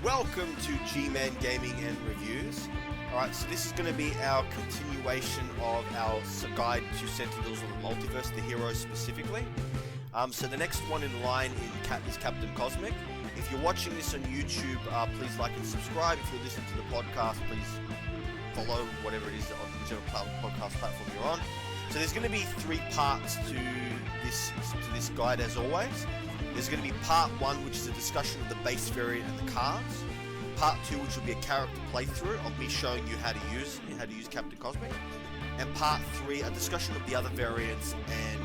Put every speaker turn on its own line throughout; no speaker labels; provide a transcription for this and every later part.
welcome to G-Man Gaming and Reviews. Alright, so this is going to be our continuation of our guide to Sentinels of the Multiverse, the heroes specifically. So the next one in line is Captain Cosmisc. If you're watching this on YouTube, please like and subscribe. If you're listening to the podcast, please follow whatever it is on whichever podcast platform you're on. So there's going to be 3 parts to this guide as always. There's going to be part 1, which is a discussion of the base variant and the cards. Part 2, which will be a character playthrough of me showing you how to use Captain Cosmisc. And part 3, a discussion of the other variants and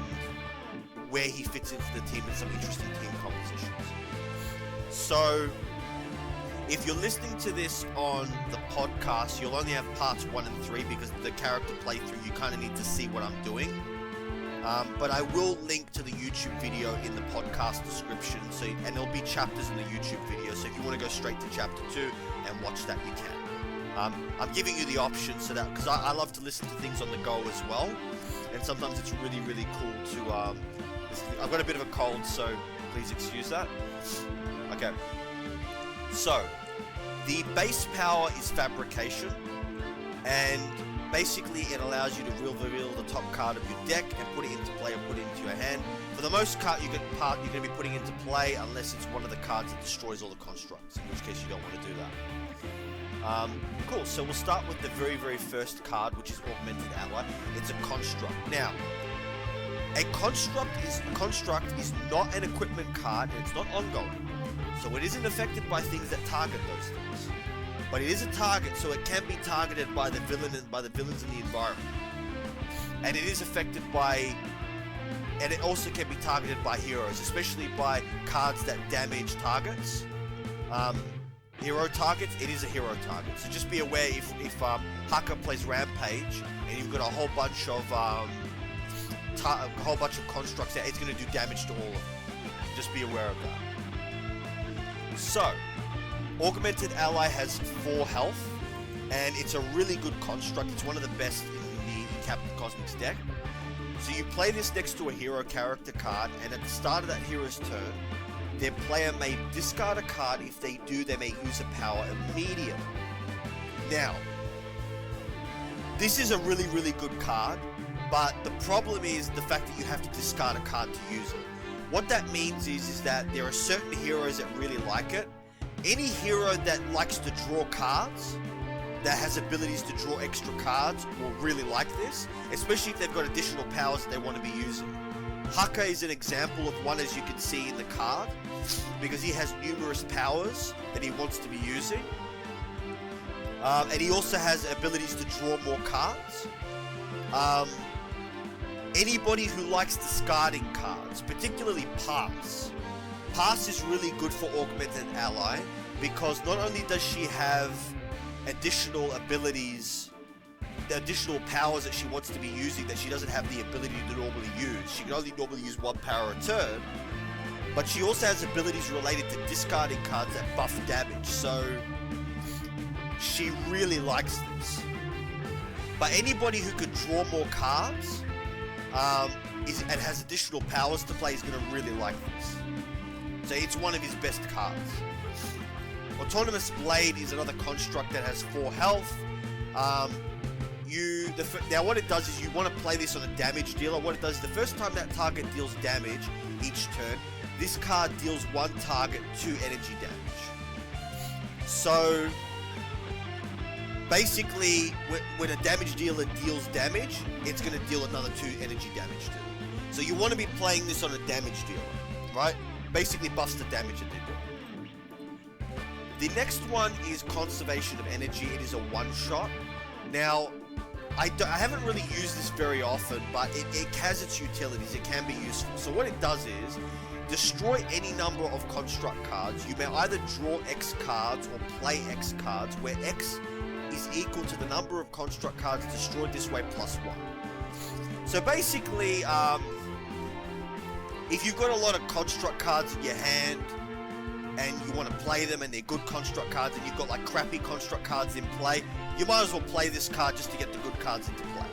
where he fits into the team and some interesting team compositions. So, if you're listening to this on the podcast, you'll only have parts 1 and 3 because the character playthrough, you kind of need to see what I'm doing. But I will link to the YouTube video in the podcast description, and there'll be chapters in the YouTube video, so if you want to go straight to chapter 2 and watch that, you can. I'm giving you the option so that, because I love to listen to things on the go as well, and sometimes it's really, really cool to, I've got a bit of a cold, so please excuse that. Okay, so, the base power is fabrication, and basically it allows you to reveal the top card of your deck and put it into play or put it into your hand. For the most part, you're going to be putting into play unless it's one of the cards that destroys all the constructs, in which case you don't want to do that. Cool, so we'll start with the very, very first card, which is Augmented Ally. It's a construct. Now, a construct is not an equipment card, and it's not ongoing. So it isn't affected by things that target those things. But it is a target, so it can be targeted by the villains in the environment. And it is affected by, and it also can be targeted by heroes, especially by cards that damage targets. Hero targets, it is a hero target. So just be aware if Haka plays Rampage and you've got a whole bunch of constructs there, it's going to do damage to all of them. Just be aware of that. So, Augmented Ally has 4 health, and it's a really good construct. It's one of the best in the Captain Cosmic's deck. So you play this next to a hero character card, and at the start of that hero's turn, their player may discard a card. If they do, they may use a power immediately. Now, this is a really, really good card, but the problem is the fact that you have to discard a card to use it. What that means is that there are certain heroes that really like it. Any hero that likes to draw cards, that has abilities to draw extra cards, will really like this, especially if they've got additional powers that they want to be using. Haka is an example of one, as you can see in the card, because he has numerous powers that he wants to be using. And he also has abilities to draw more cards. Anybody who likes discarding cards, particularly Pass. Pass is really good for Augmented Ally because not only does she have additional abilities, the additional powers that she wants to be using that she doesn't have the ability to normally use. She can only normally use 1 power a turn, but she also has abilities related to discarding cards that buff damage, so she really likes this. But anybody who could draw more cards and has additional powers to play is going to really like this. So it's one of his best cards. Autonomous Blade is another construct that has 4 health. Now what it does is you want to play this on a damage dealer. What it does is the first time that target deals damage each turn, this card deals 1 target 2 energy damage. So basically, when a damage dealer deals damage, it's going to deal another 2 energy damage to it. So you want to be playing this on a damage dealer, right? Basically buffs the damage that they do. The next one is Conservation of Energy. It is a 1-shot. Now, I haven't really used this very often, but it has its utilities. It can be useful. So what it does is destroy any number of construct cards. You may either draw X cards or play X cards, where X is equal to the number of construct cards destroyed this way plus 1. So basically, if you've got a lot of construct cards in your hand and you want to play them and they're good construct cards and you've got like crappy construct cards in play, you might as well play this card just to get the good cards into play.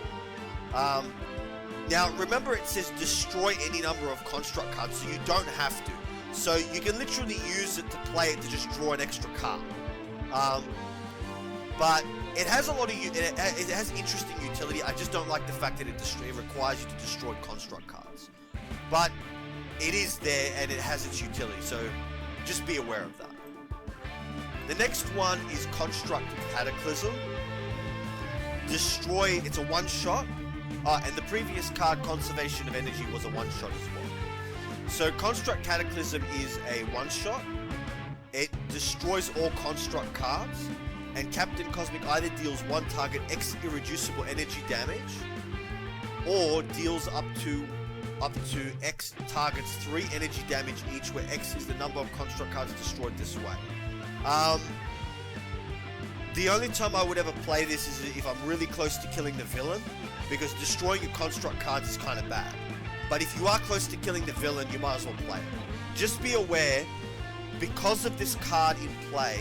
Now remember, it says destroy any number of construct cards, so you don't have to. So you can literally use it to play it to just draw an extra card. But it has a lot of it has interesting utility. I just don't like the fact that it requires you to destroy construct cards. But it is there and it has its utility, so just be aware of that. The next one is Construct Cataclysm. Destroy, it's a one-shot. And the previous card, Conservation of Energy, was a one-shot as well. So Construct Cataclysm is a one-shot. It destroys all construct cards, and Captain Cosmic either deals one target X irreducible energy damage, or deals up to X targets 3 energy damage each, where X is the number of construct cards destroyed this way. The only time I would ever play this is if I'm really close to killing the villain, because destroying your construct cards is kind of bad. But if you are close to killing the villain, you might as well play it. Just be aware, because of this card in play,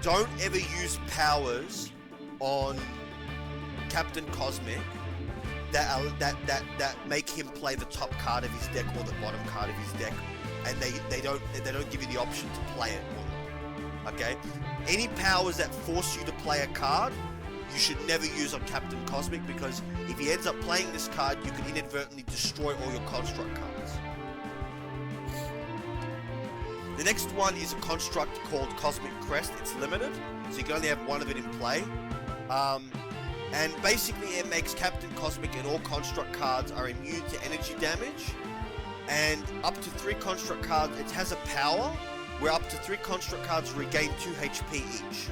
don't ever use powers on Captain Cosmic that make him play the top card of his deck or the bottom card of his deck, and they don't give you the option to play it. Okay? Any powers that force you to play a card, you should never use on Captain Cosmic, because if he ends up playing this card, you can inadvertently destroy all your construct cards. The next one is a construct called Cosmic Crest. It's limited, so you can only have one of it in play. And basically it makes Captain Cosmic and all construct cards are immune to energy damage. And up to 3 construct cards, it has a power where up to 3 construct cards regain 2 HP each.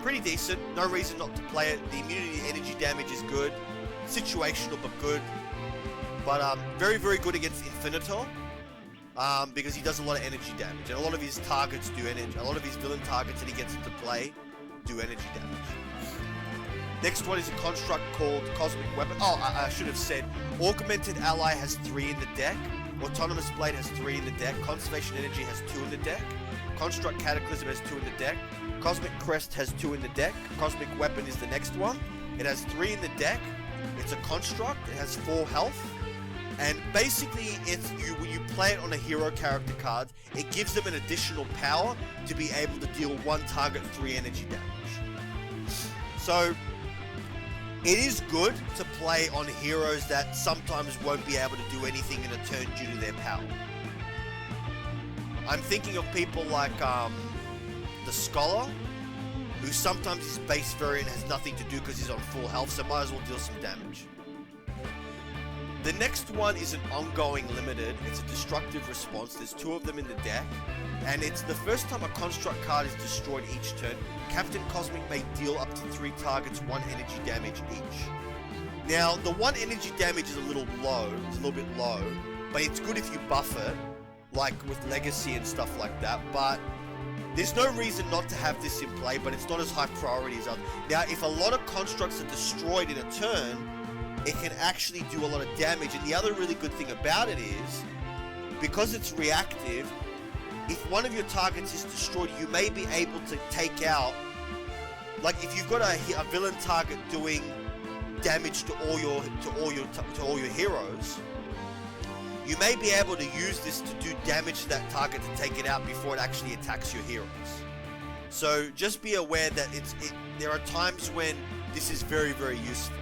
Pretty decent, no reason not to play it. The immunity to energy damage is good. Situational but good. But very, very good against Infinitor. Because he does a lot of energy damage. And a lot of his targets do energy. A lot of his villain targets that he gets into play do energy damage. Next one is a construct called Cosmic Weapon. Oh, I should have said, Augmented Ally has 3 in the deck. Autonomous Blade has 3 in the deck. Conservation Energy has 2 in the deck. Construct Cataclysm has 2 in the deck. Cosmic Crest has 2 in the deck. Cosmic Weapon is the next one. It has 3 in the deck. It's a construct. It has 4 health. And basically, when you play it on a hero character card, it gives them an additional power to be able to deal one target 3 energy damage. So it is good to play on heroes that sometimes won't be able to do anything in a turn due to their power. I'm thinking of people like the Scholar, who sometimes his base variant has nothing to do because he's on full health, so might as well deal some damage. The next one is an ongoing limited. It's a destructive response. There's 2 of them in the deck, and it's the first time a construct card is destroyed each turn. Captain Cosmic may deal up to 3 targets 1 energy damage each. Now, the 1 energy damage is a little low. It's a little bit low, but it's good if you buff it, like with Legacy and stuff like that. But there's no reason not to have this in play, but it's not as high priority as others. Now, if a lot of constructs are destroyed in a turn, it can actually do a lot of damage. And the other really good thing about it is, because it's reactive, if one of your targets is destroyed, you may be able to take out, like if you've got a villain target doing damage to all your heroes, you may be able to use this to do damage to that target to take it out before it actually attacks your heroes. So just be aware that there are times when this is very, very useful.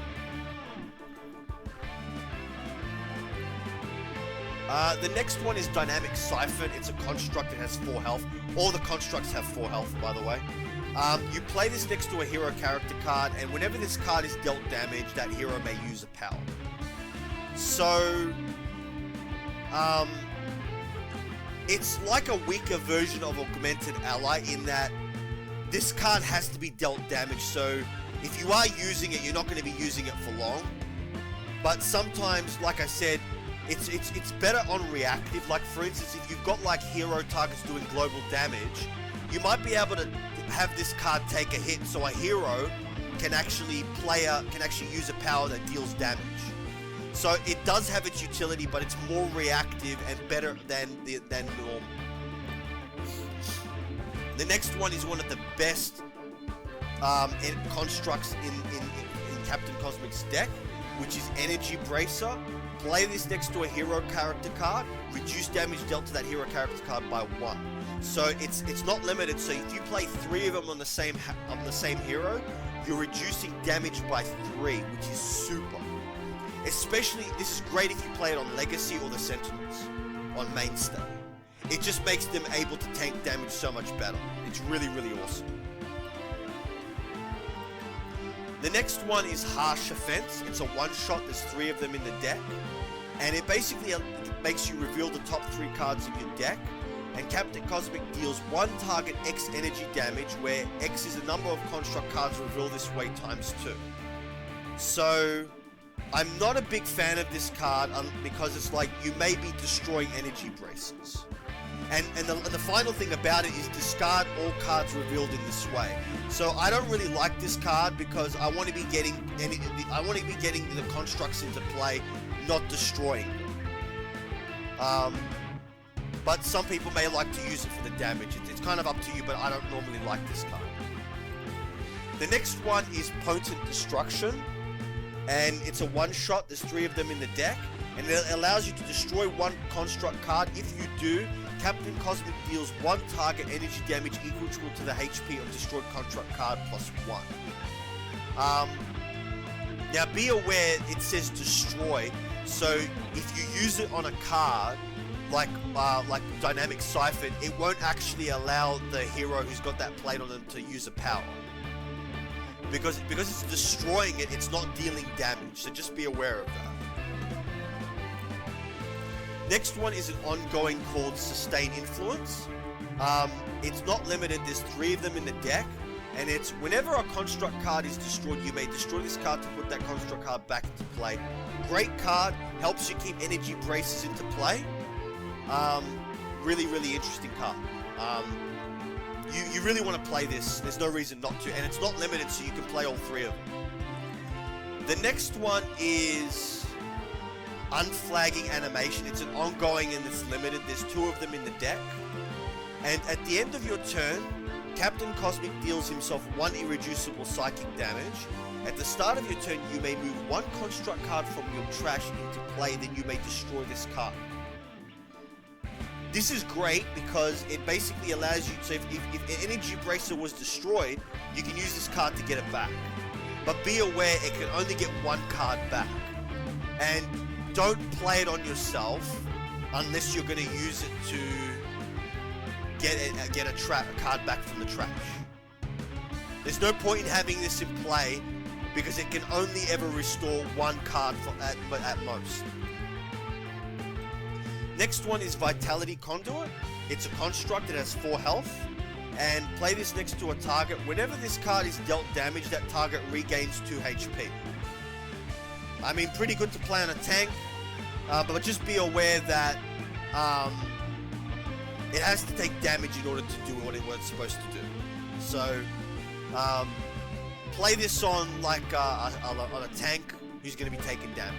The next one is Dynamic Siphon. It's a construct that has 4 health. All the constructs have 4 health, by the way. You play this next to a hero character card, and whenever this card is dealt damage, that hero may use a power. So, it's like a weaker version of Augmented Ally in that this card has to be dealt damage, so if you are using it, you're not going to be using it for long. But sometimes, like I said, it's better on reactive. Like for instance, if you've got like hero targets doing global damage, you might be able to have this card take a hit, so a hero can actually use a power that deals damage. So it does have its utility, but it's more reactive and better than normal. The next one is one of the best constructs in Captain Cosmic's deck. which is Energy Bracer. Play this next to a hero character card, reduce damage dealt to that hero character card by 1. So it's not limited, so if you play 3 of them on the same hero, you're reducing damage by 3, which is super. Especially, this is great if you play it on Legacy or the Sentinels, on mainstay. It just makes them able to tank damage so much better. It's really, really awesome. The next one is Harsh Offense. It's a one-shot, there's 3 of them in the deck. And it basically makes you reveal the top 3 cards of your deck. And Captain Cosmic deals 1 target X energy damage, where X is the number of construct cards revealed this way times 2. So, I'm not a big fan of this card because it's like you may be destroying energy braces. And the final thing about it is discard all cards revealed in this way. So I don't really like this card because I want to be getting the constructs into play, not destroying them. But some people may like to use it for the damage. It's kind of up to you, but I don't normally like this card. The next one is Potent Destruction, and it's a one-shot. There's 3 of them in the deck, and it allows you to destroy 1 construct card. If you do, Captain Cosmic deals 1 target energy damage equal to the HP of destroyed construct card plus 1. Now be aware it says destroy, so if you use it on a card like Dynamic Siphon, it won't actually allow the hero who's got that plate on them to use a power. Because it's destroying it, it's not dealing damage, so just be aware of that. Next one is an ongoing called Sustain Influence. It's not limited, there's 3 of them in the deck, and it's whenever a construct card is destroyed, you may destroy this card to put that construct card back into play. Great card, helps you keep energy braces into play. Really, really interesting card. You really want to play this, there's no reason not to, and it's not limited, so you can play all 3 of them. The next one is Unflagging Animation. It's an ongoing and it's limited. There's 2 of them in the deck. And at the end of your turn, Captain Cosmic deals himself 1 irreducible psychic damage. At the start of your turn, you may move 1 construct card from your trash into play, then you may destroy this card. This is great because it basically allows you to, if Energy Bracer was destroyed, you can use this card to get it back. But be aware, it can only get 1 card back. And don't play it on yourself unless you're going to use it to get a card back from the trash. There's no point in having this in play because it can only ever restore 1 card at most. Next one is Vitality Conduit. It's a construct that has 4 health. And play this next to a target. Whenever this card is dealt damage, that target regains 2 HP. I mean, pretty good to play on a tank. But just be aware that it has to take damage in order to do what it's supposed to do. So, play this on like on a tank who's going to be taking damage.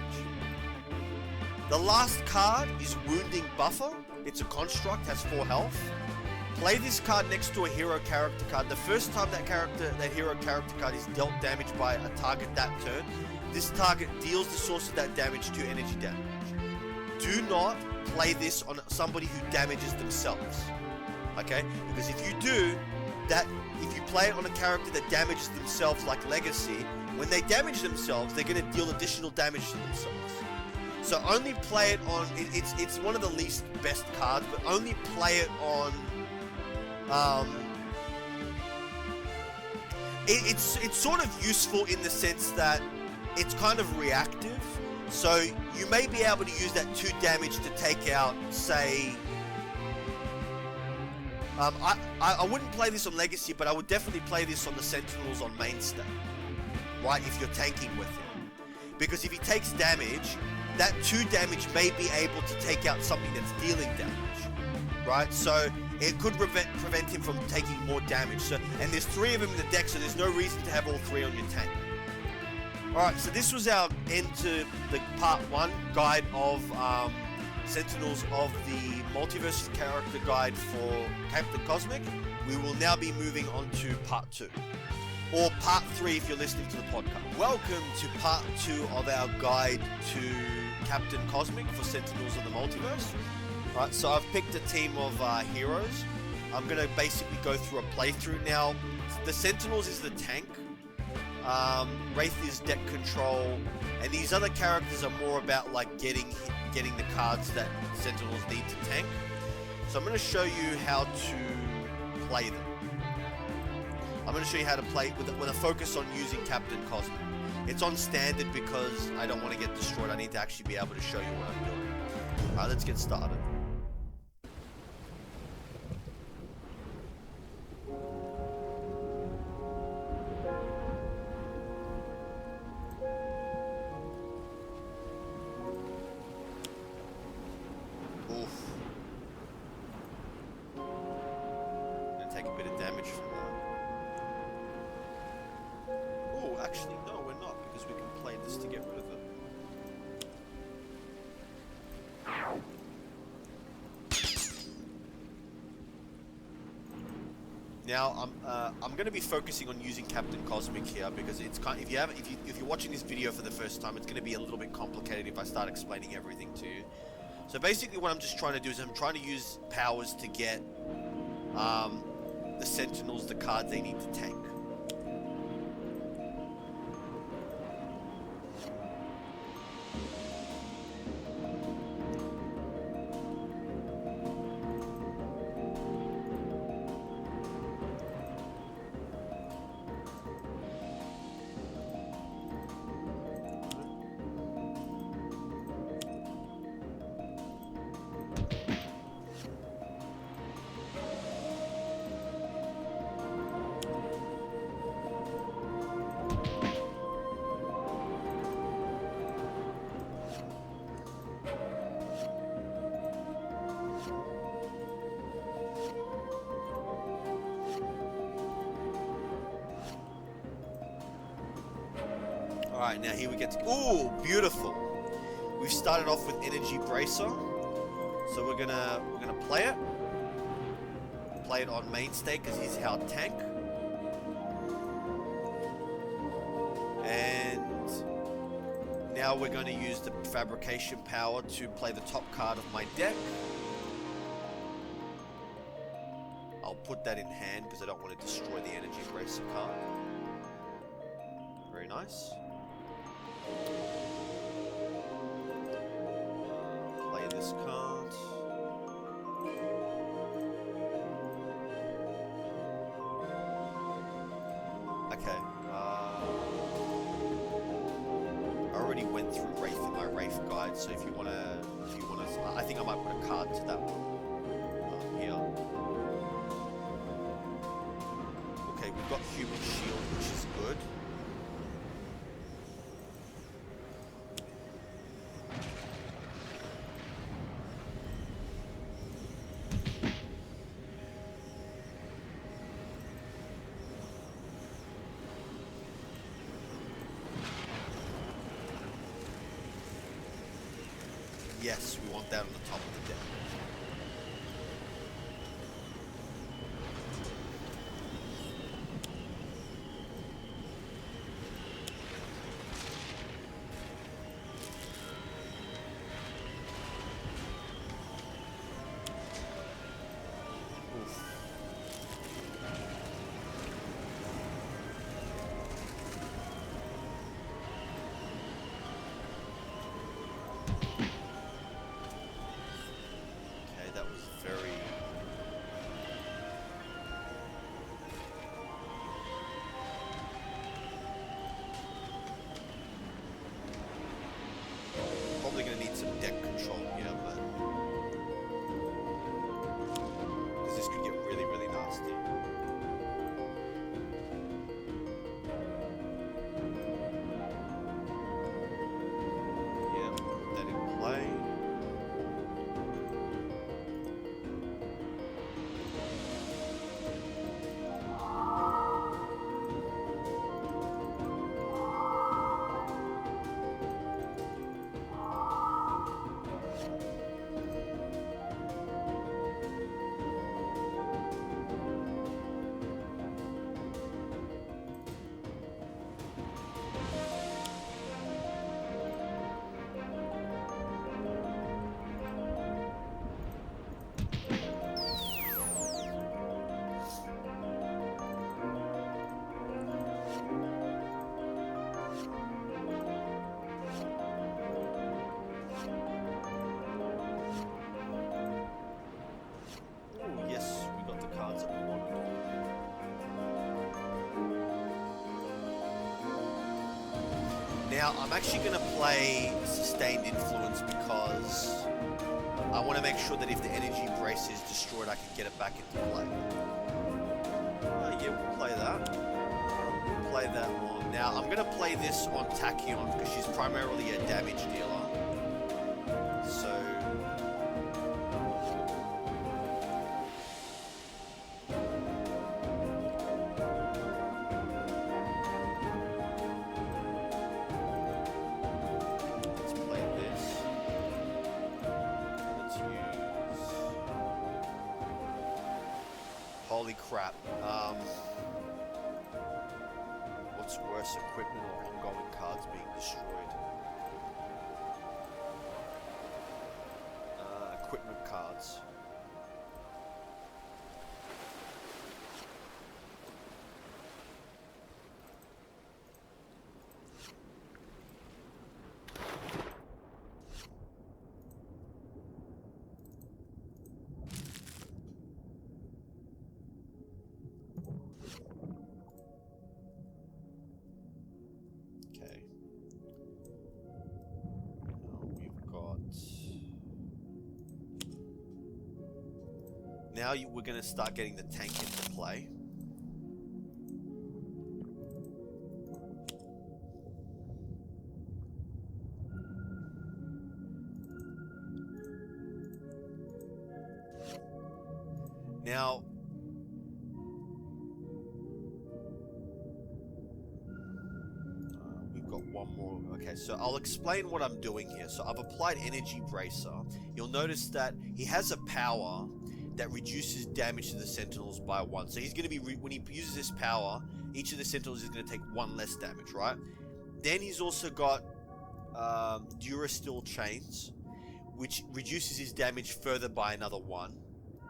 The last card is Wounding Buffer. It's a construct, has 4 health. Play this card next to a hero character card. The first time that hero character card is dealt damage by a target that turn, this target deals the source of that damage to energy damage. Do not play this on somebody who damages themselves. Okay? Because if you do, if you play it on a character that damages themselves like Legacy, when they damage themselves, they're going to deal additional damage to themselves. So only play it on, it's one of the least best cards, but only play it on, it's sort of useful in the sense that it's kind of reactive. So you may be able to use that 2 damage to take out, say, I wouldn't play this on Legacy, but I would definitely play this on the Sentinels on mainstay, right, if you're tanking with him. Because if he takes damage, that 2 damage may be able to take out something that's dealing damage, right? So it could prevent him from taking more damage. So, and there's 3 of them in the deck, so there's no reason to have all 3 on your tank. Alright, so this was our end to the part 1 guide of Sentinels of the Multiverse Character Guide for Captain Cosmic. We will now be moving on to part 2. or part 3 if you're listening to the podcast. Welcome to part 2 of our guide to Captain Cosmisc for Sentinels of the Multiverse. Alright, so I've picked a team of heroes. I'm going to basically go through a playthrough. Now, the Sentinels is the tank, Wraith is deck control, and these other characters are more about like getting the cards that Sentinels need to tank. So I'm going to show you how to play them. I'm going to show you how to play with a focus on using Captain Cosmisc. It's on standard because I don't want to get destroyed. I need to actually be able to show you what I'm doing. Alright, let's get started. Actually, no, we're not, because we can play this to get rid of it. Now, I'm going to be focusing on using Captain Cosmisc here because it's kind. If you're watching this video for the first time, it's going to be a little bit complicated if I start explaining everything to you. So basically, what I'm just trying to do is I'm trying to use powers to get the Sentinels the cards they need to tank. Alright, now here we get to... Ooh, beautiful! We've started off with Energy Bracer. So we're gonna play it. Play it on mainstay because he's our tank. And now we're going to use the fabrication power to play the top card of my deck. I'll put that in hand because I don't want to destroy the Energy Bracer card. Very nice. Play this card. Okay. I already went through Wraith in my Wraith guide, so if you wanna, I think I might put a card to that one here. Okay, we've got Human Shield, which is good. Yes, we want that on the top of the deck. Now, I'm actually going to play Sustained Influence because I want to make sure that if the energy brace is destroyed, I can get it back into play. Yeah, we'll play that. We'll play that on. Now, I'm going to play this on Tachyon because she's primarily a damage dealer. So... Holy crap. What's worse, equipment or ongoing cards being destroyed? Equipment cards. Now we're going to start getting the tank into play. Now, we've got one more. Okay, so I'll explain what I'm doing here. So I've applied Energy Bracer. You'll notice that he has a power that reduces damage to the Sentinels by 1. So he's going to be, when he uses this power, each of the Sentinels is going to take 1 less damage, right? Then he's also got Durasteel Chains, which reduces his damage further by another 1,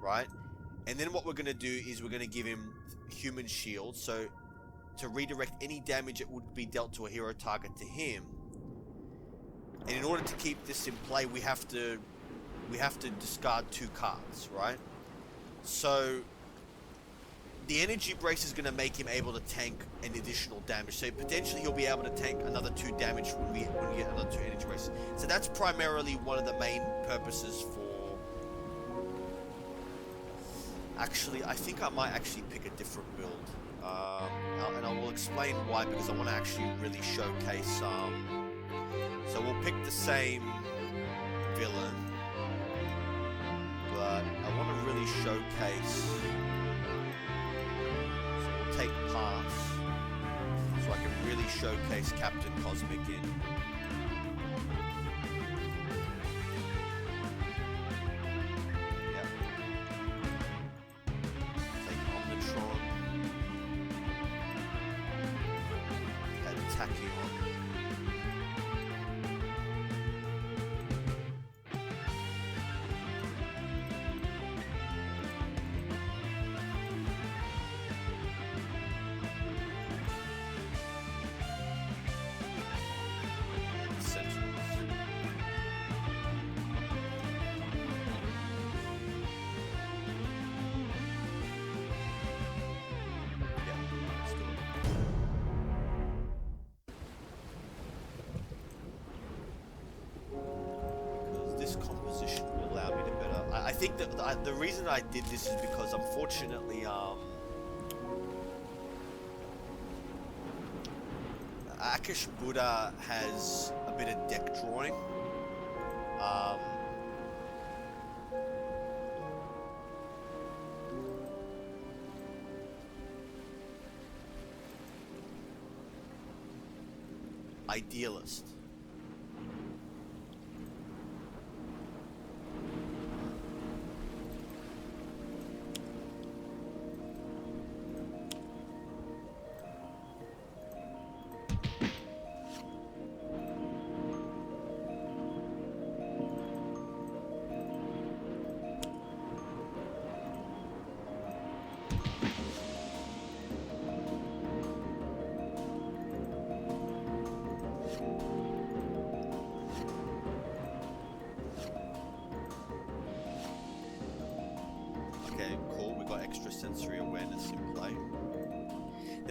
right? And then what we're going to do is we're going to give him Human Shield, so to redirect any damage that would be dealt to a hero target to him. And in order to keep this in play, we have to discard 2 cards, right? So the energy brace is going to make him able to tank an additional damage. So potentially he'll be able to tank another 2 damage when we get another 2 energy braces. So that's primarily one of the main purposes for... Actually, I think I might actually pick a different build. And I will explain why, because I want to actually really showcase... So we'll pick the same villain. But I want to really showcase, so we'll take Pass, so I can really showcase Captain Cosmic in. Yep. Take Omnitron. Had Tachyon. Composition will allow me to better... I think that the reason I did this is because unfortunately Akash Buddha has a bit of deck drawing. Idealist.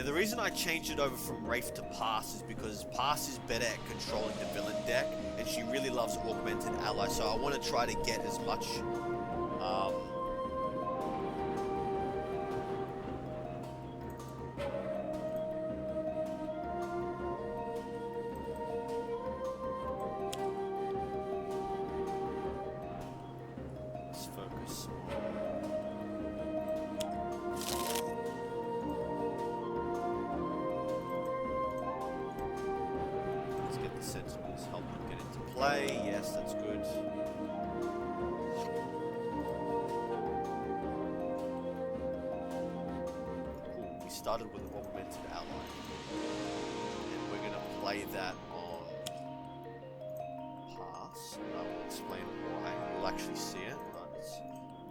the reason I changed it over from Wraith to Pass is because Pass is better at controlling the villain deck, and she really loves Augmented Ally, so I want to try to get as much let's focus. Let's get the Sentinels help them get into play. Yes, that's good. Cool. We started with Augmented Ally, and we're gonna play that on Pass. And I will explain why. You'll actually see it.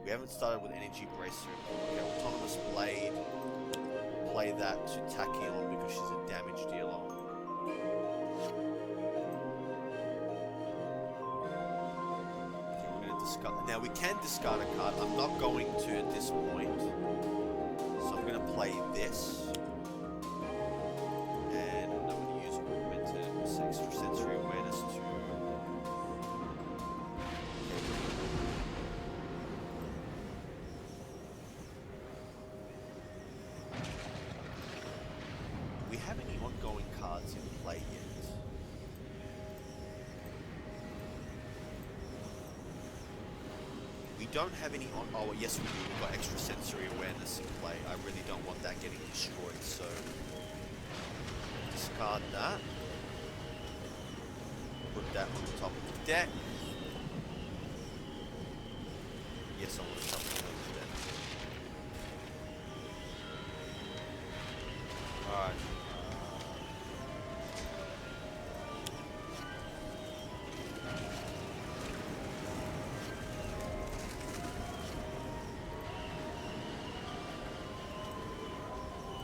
We haven't started with Energy Bracer. Okay, Autonomous Blade. Play that to Tachyon because she's a damage dealer. Okay, we're going to discard. Now we can discard a card. I'm not going to at this point. So I'm going to play this. And I'm going to use Augmented Extrasensory Awareness to... have any ongoing cards in play yet? We don't have any on... Oh, yes we do. We've got Extrasensory Awareness in play. I really don't want that getting destroyed, so... discard that. Put that on the top of the deck. Yes, I want to shuffle those deck. Alright.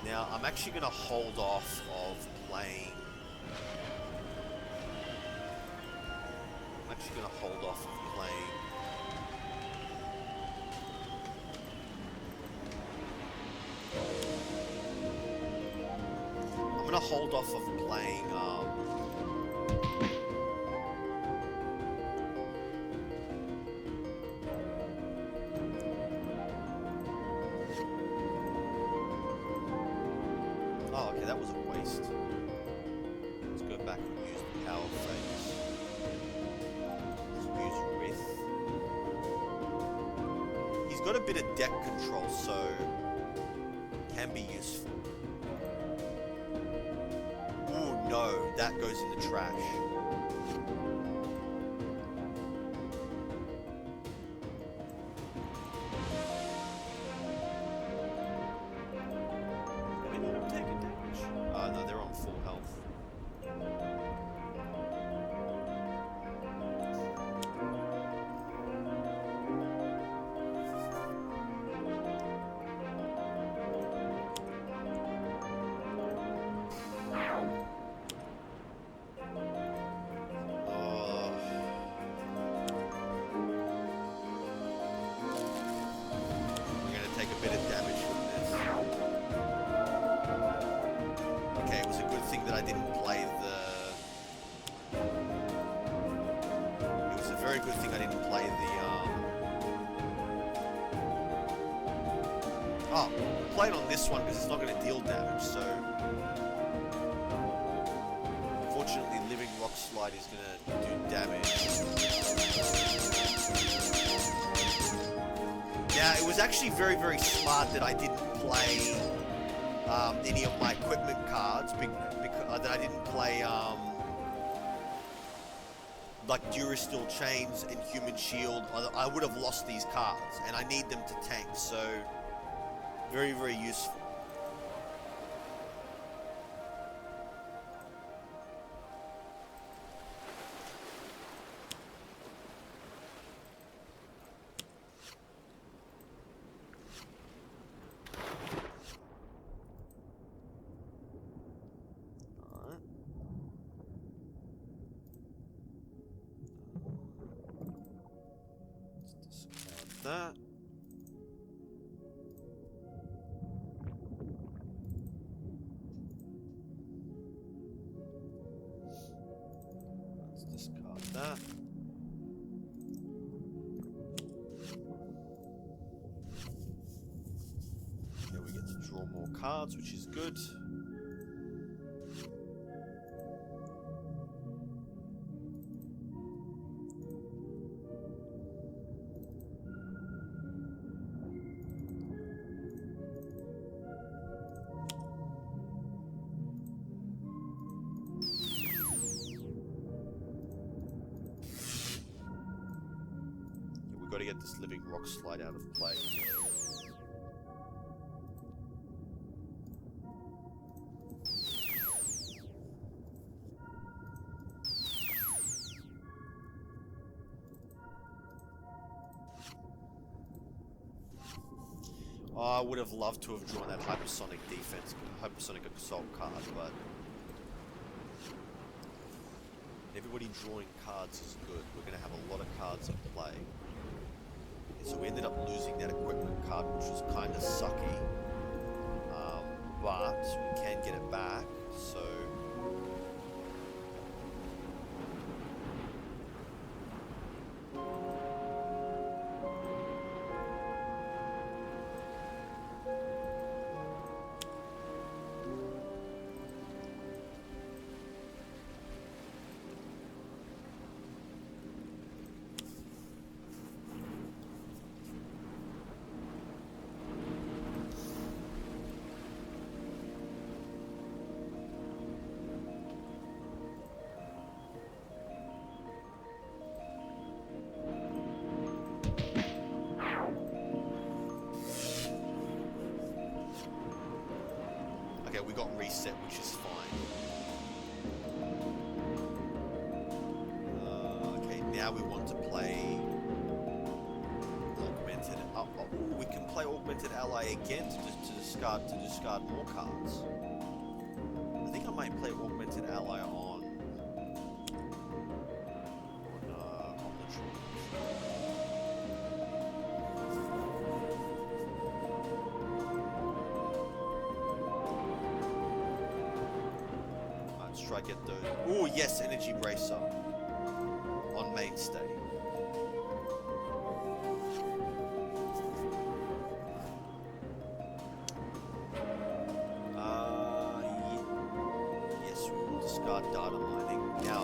Now, I'm actually going to hold off of playing... I'm going to hold off of playing... Oh, okay, that was a waste. Let's go back and use the power phase. Let's use Wraith. He's got a bit of deck control, so can be useful. Ooh, no, that goes in the trash. No, they're on full health. We're gonna take a bit of damage from this. Okay, it was a good thing that I didn't play the... It was a very good thing I didn't play the, Oh, we'll play it on this one because it's not going to deal damage, so... Fortunately, Living Rock Slide is going to do damage. Now, it was actually very, very smart that I didn't play... any of my equipment cards, that I didn't play, like Durasteel Chains and Human Shield. I would have lost these cards, and I need them to tank, so very, very useful. That. that. Yeah, we get to draw more cards, which is good. Got to get this living rock slide out of play. Oh, I would have loved to have drawn that hypersonic defense, hypersonic assault card, but everybody drawing cards is good. We're going to have a lot of cards in play. So we ended up losing that equipment card, which was kind of sucky, but we can get it back, so... Okay, we got reset, which is fine. Okay, now we want to play augmented. We can play augmented ally again to discard more cards. I think I might play augmented ally on the tree. Try to get those. Oh yes, energy bracer on mainstay. Yes, we will discard data mining. Now,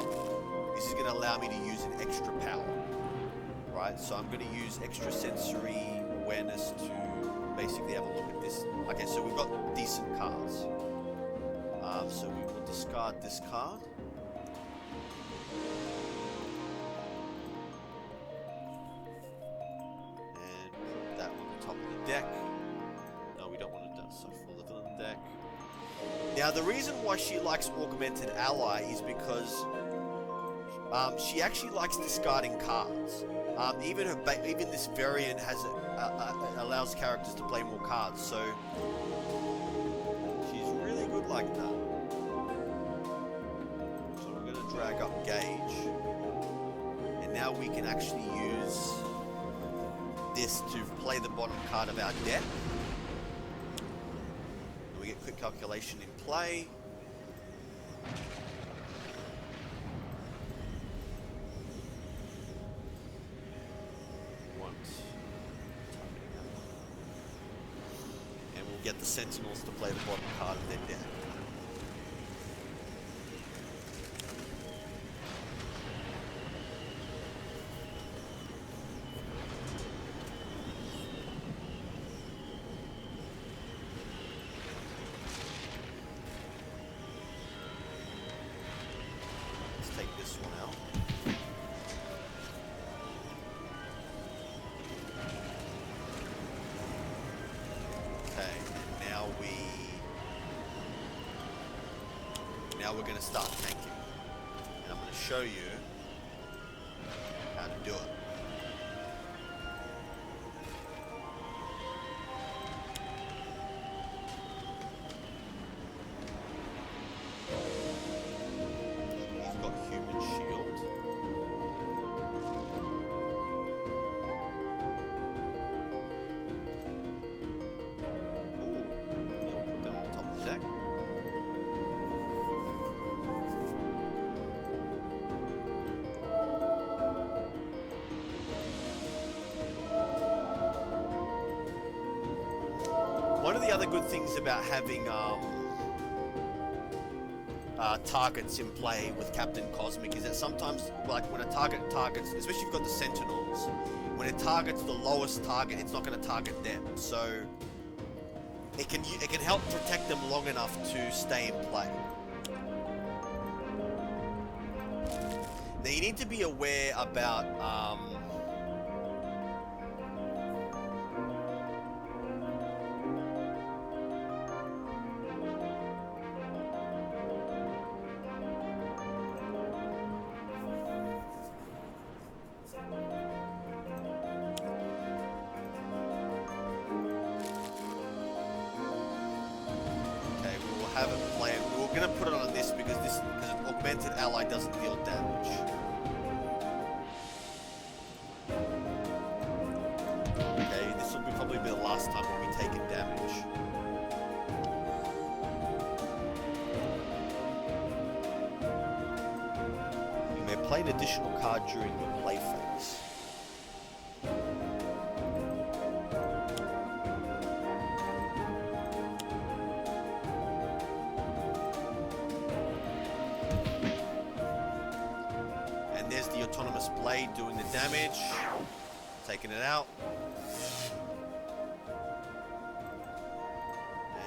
this is going to allow me to use an extra power, right? So I'm going to use extra sensory awareness to basically have a look at this. Okay, so we've got decent cards. So we will discard this card. And put that on the top of the deck. No, we don't want to do so. Full of on the deck. Now, the reason why she likes Augmented Ally is because she actually likes discarding cards. Even this variant has allows characters to play more cards, so she's really good like that. Drag up gauge, and now we can actually use this to play the bottom card of our deck. And we get quick calculation in play. And we'll get the Sentinels to play the bottom card of their deck. Take this one out. Okay, and now we're going to start tanking, and I'm going to show you how to do it. One of the other good things about having targets in play with Captain Cosmic is that sometimes, like when a target targets, especially if you've got the Sentinels, when it targets the lowest target, it's not going to target them. So it can help protect them long enough to stay in play. Now you need to be aware about have it planned. We're going to put it on this because an augmented ally doesn't deal damage. Okay, this will probably be the last time we'll be taking damage. You may play an additional card during your play phase. There's the autonomous blade doing the damage, taking it out,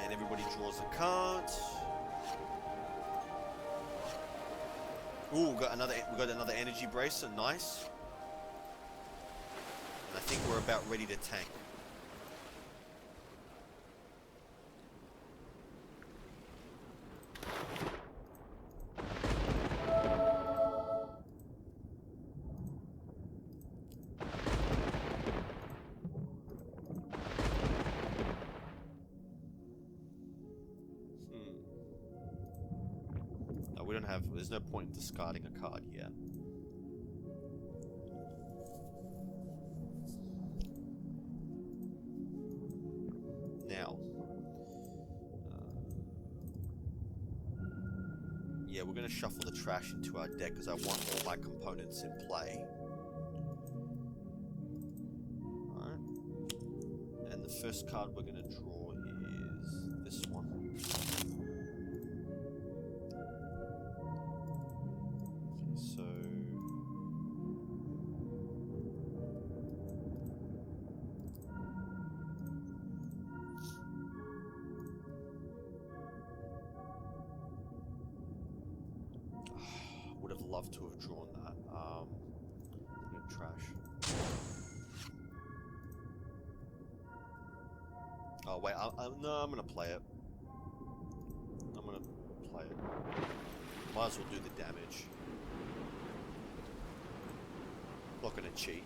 and everybody draws a card. Ooh, we got another energy bracer, nice. And I think we're about ready to tank. We don't have, there's no point in discarding a card yet. Now, yeah, we're going to shuffle the trash into our deck because I want all my components in play. Alright. And the first card we're going to draw is this one. So would have loved to have drawn that. Put it in trash. Oh wait, no, I'm gonna play it. Might as well do the damage. Not gonna cheat.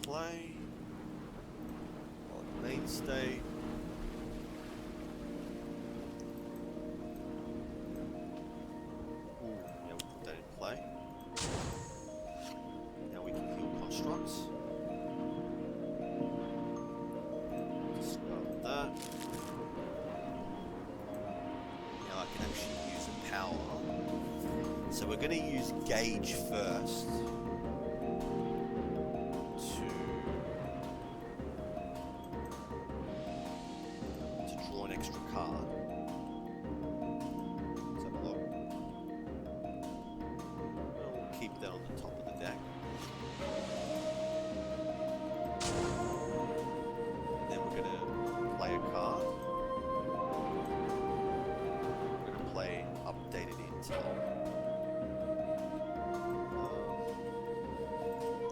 Play on mainstay. Ooh, yeah, we'll put that in play. Now we can heal constructs. Discard that. Now I can actually use a power. So we're going to use Gauge first. Extra card. Let's have a look. We'll keep that on the top of the deck. And then we're going to play a card. We're going to play Updated Intel.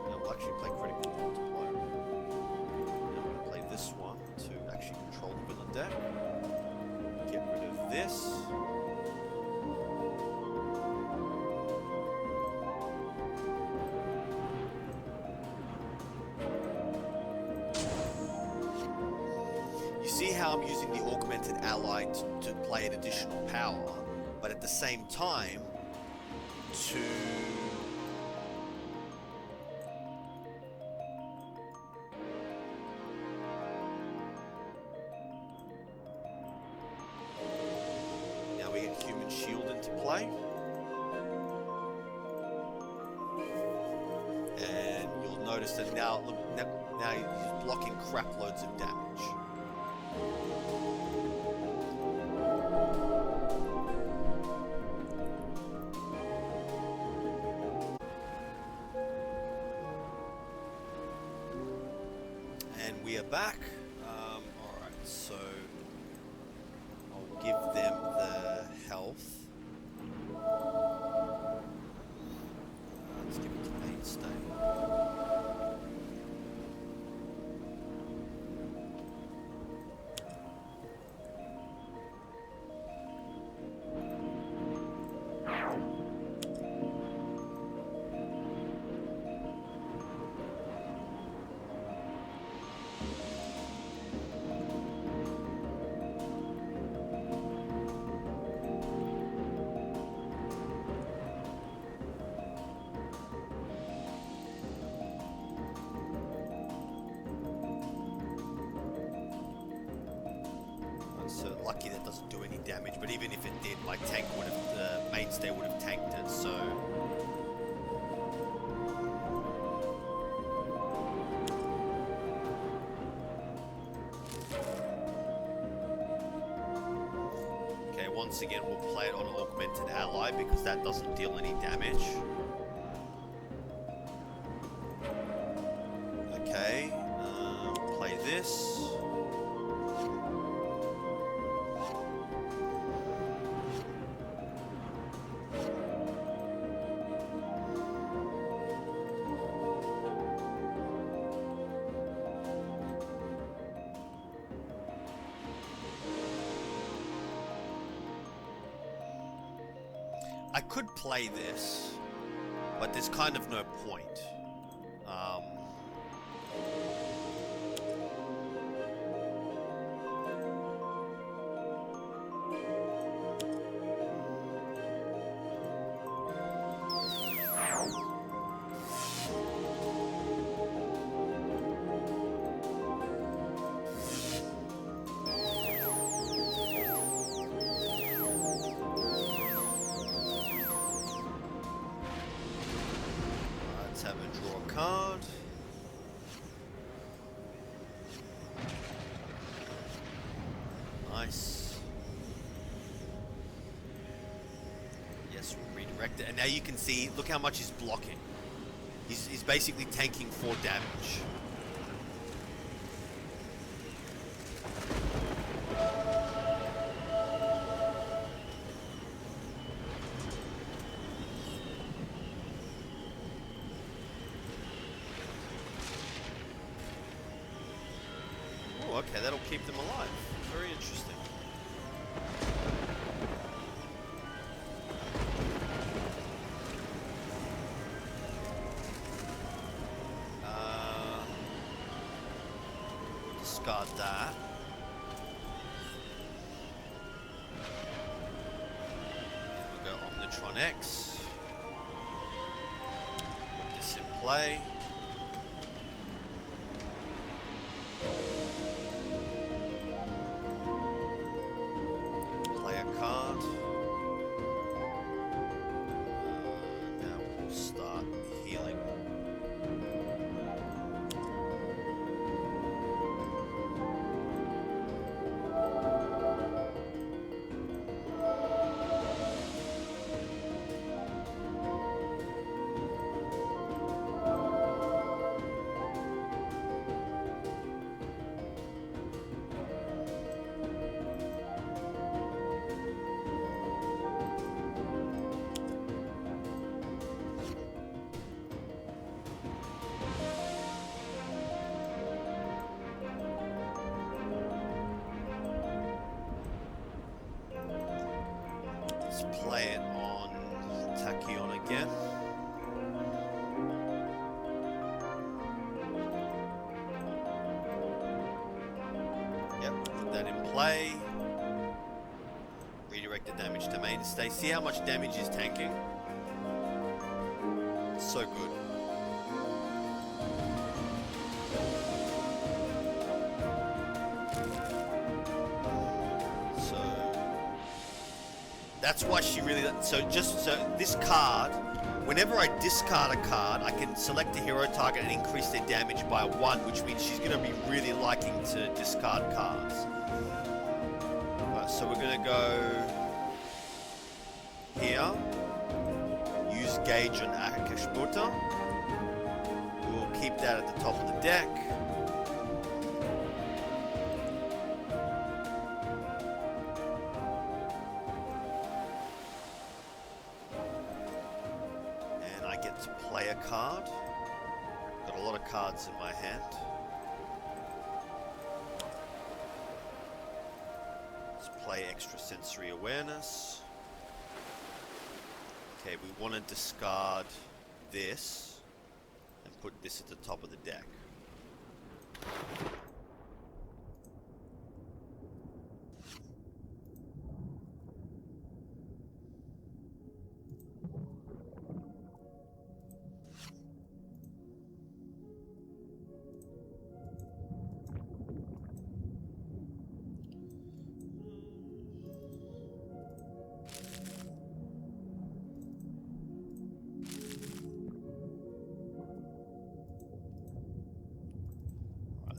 And we'll actually play Critical Multiplier. And we're going to play this one to actually control the villain deck. Get rid of this. how I'm using the augmented ally to play an additional power, but at the same time to now we get human shield into play. And you'll notice that now, look, now he's blocking crap loads of damage. And we are back. Alright, so I'll give them the health. Let's give it to mainstay. So lucky that doesn't do any damage, but even if it did, my tank would have, the mainstay would have tanked it, so... Okay, once again we'll play it on Augmented Ally because that doesn't deal any damage. Okay, play this. I could play this, but there's kind of no point. Let's have a draw card. Nice. Yes, we'll redirect it. And now you can see, look how much he's blocking. He's basically tanking 4 damage. Oh, okay, that'll keep them alive. Very interesting. We'll discard that. We'll go Omnitron X. Put this in play. Play a card. Now we'll start healing. Let's play it on Tachyon again. Yep, put that in play. Redirect the damage to mainstay. See how much damage he's tanking? So good. That's why she really... So this card, whenever I discard a card, I can select a hero target and increase their damage by 1, which means she's going to be really liking to discard cards. Right, so we're going to go here. Use Gauge on Akashbuta. We'll keep that at the top of the deck. Play a card. Got a lot of cards in my hand. Let's play Extrasensory Awareness. Okay, we want to discard this and put this at the top of the deck.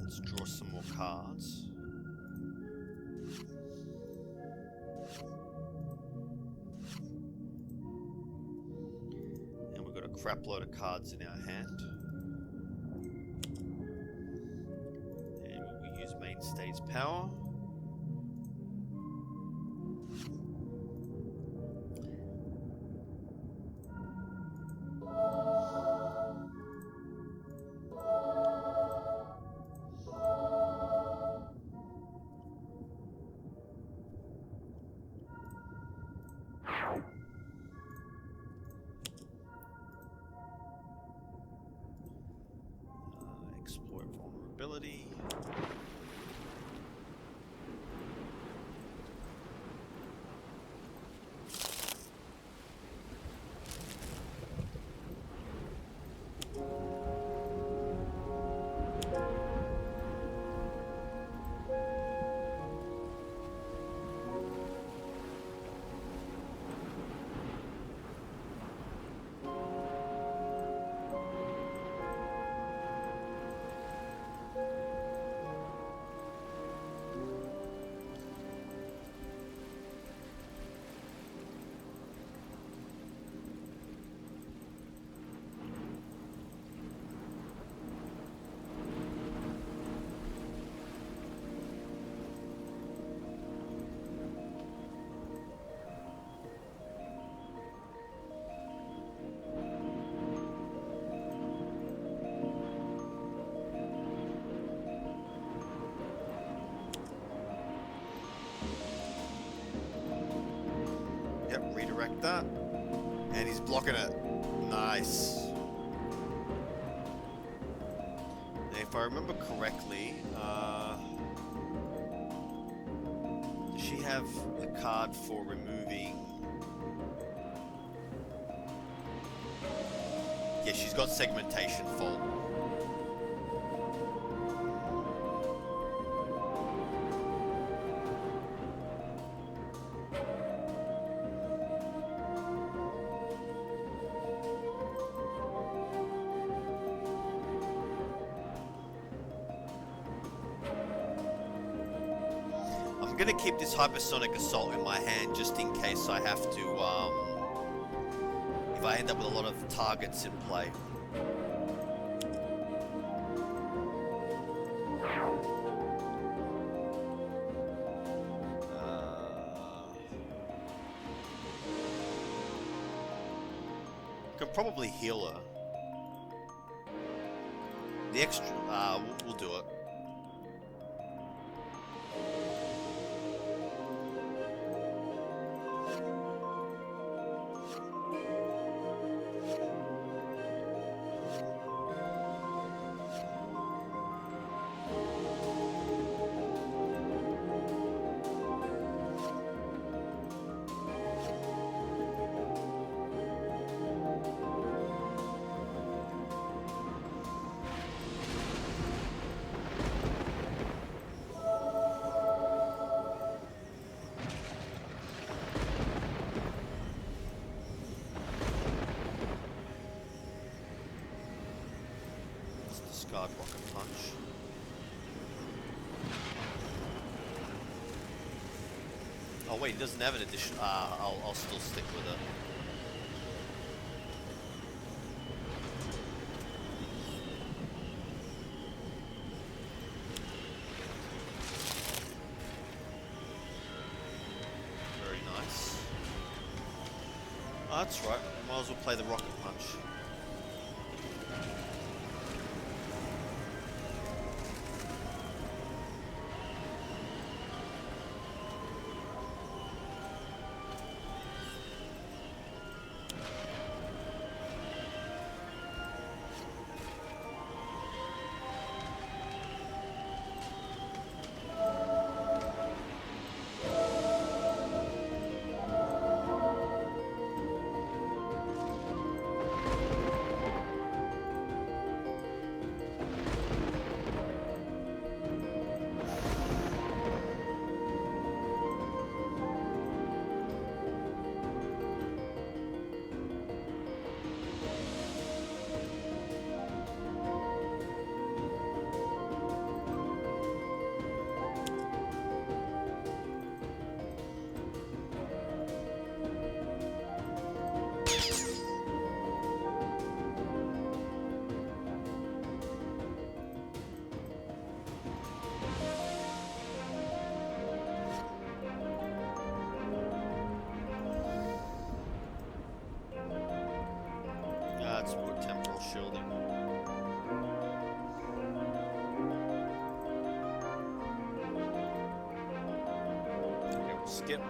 Let's draw some more cards. And we've got a crap load of cards in our hand. And we use Mainstay's power. Exploit vulnerability. Yep, redirect that. And he's blocking it. Nice. Now, if I remember correctly, does she have the card for removing... Yeah, she's got Segmentation Fault. I'm gonna keep this Hypersonic Assault in my hand just in case I have to, if I end up with a lot of targets in play. Can probably heal her. The extra, we'll do it. discard Rocket Punch. Oh wait, he doesn't have an addition. I'll still stick with it. Very nice. Oh, that's right. Might as well play the Rocket Punch. That's more temporal shielding. Okay, we'll skip.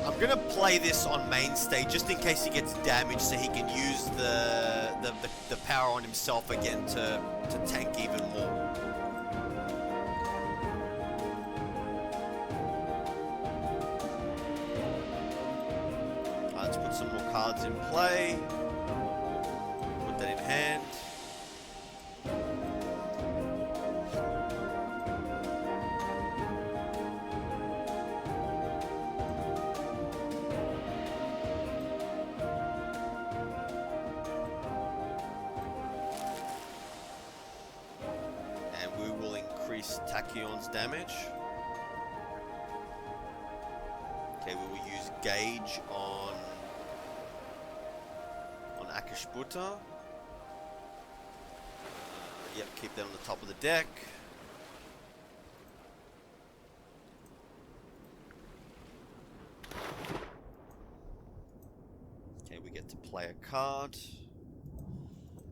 I'm gonna play this on mainstay just in case he gets damaged, so he can use the power on himself again to tank even more. Let's put some more cards in play. Put that in hand. Tachyon's damage. Okay, we will use Gauge on Akashbuta. Yep, keep that on the top of the deck. Okay, we get to play a card.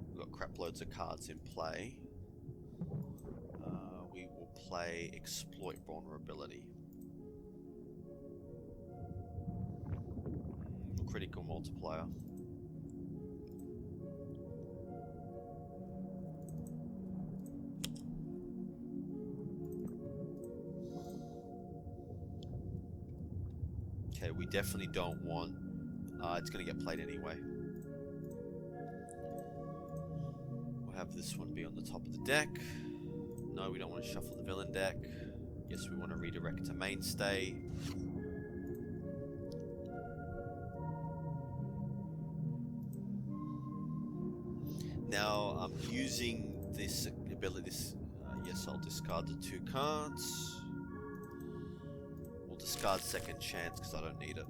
We've got crap loads of cards in play. We will play Exploit Vulnerability. Critical Multiplier. Okay, we definitely don't want... it's going to get played anyway. We'll have this one be on the top of the deck. No, we don't want to shuffle the villain deck. Yes, we want to redirect to mainstay. Now, I'm using this ability. Yes, I'll discard the 2 cards. We'll discard Second Chance because I don't need it.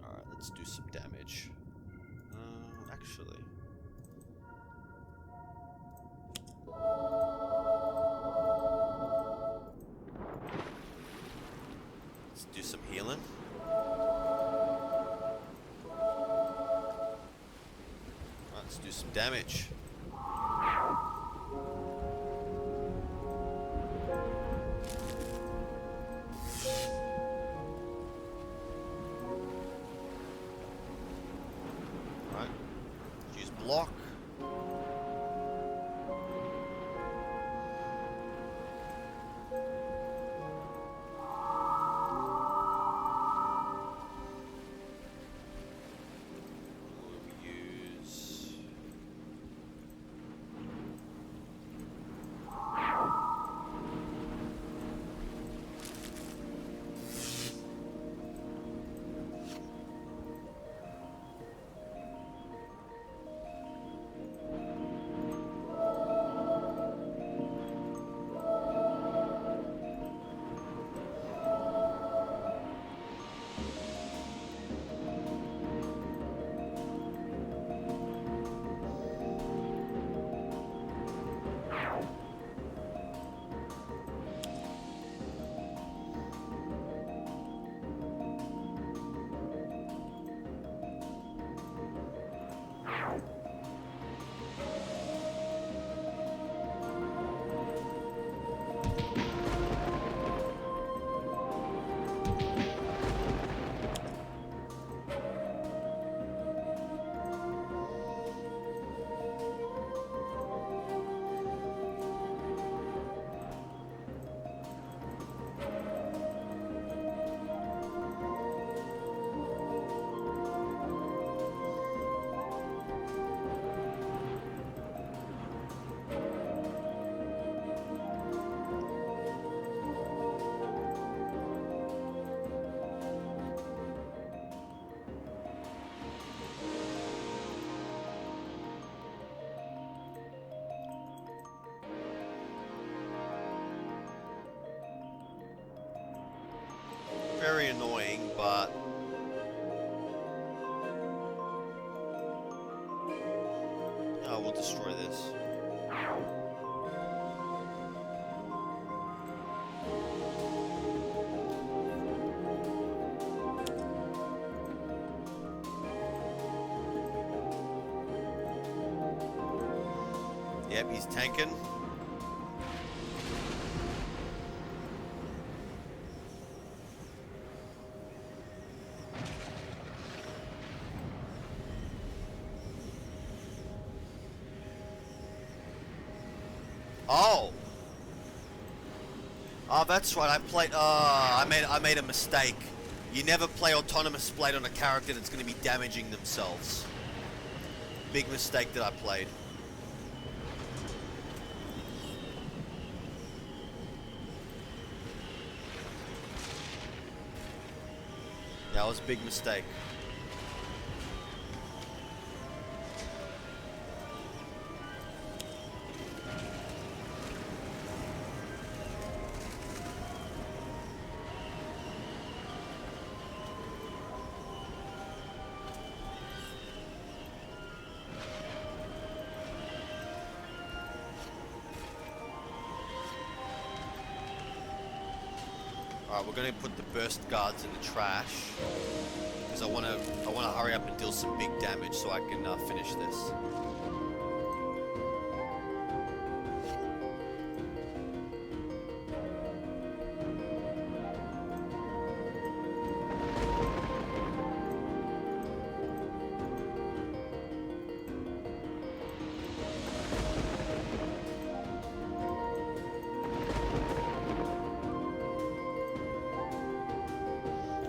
Alright, let's do some damage. Actually... let's do some healing. Let's do some damage. Alright. Use block. destroy this. Yep, he's tanking. Oh! Oh, that's right. I played. I made a mistake. You never play autonomous blade on a character that's going to be damaging themselves. Big mistake that I played. That was a big mistake. Alright, we're going to put the burst guards in the trash because I want to hurry up and deal some big damage so I can finish this.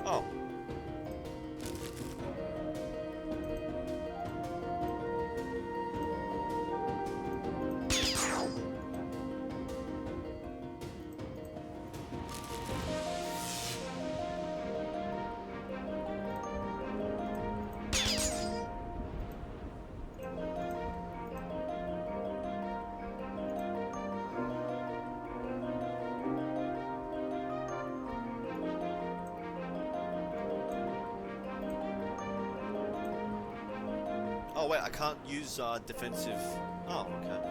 Oh. Oh wait, I can't use defensive. Oh, okay.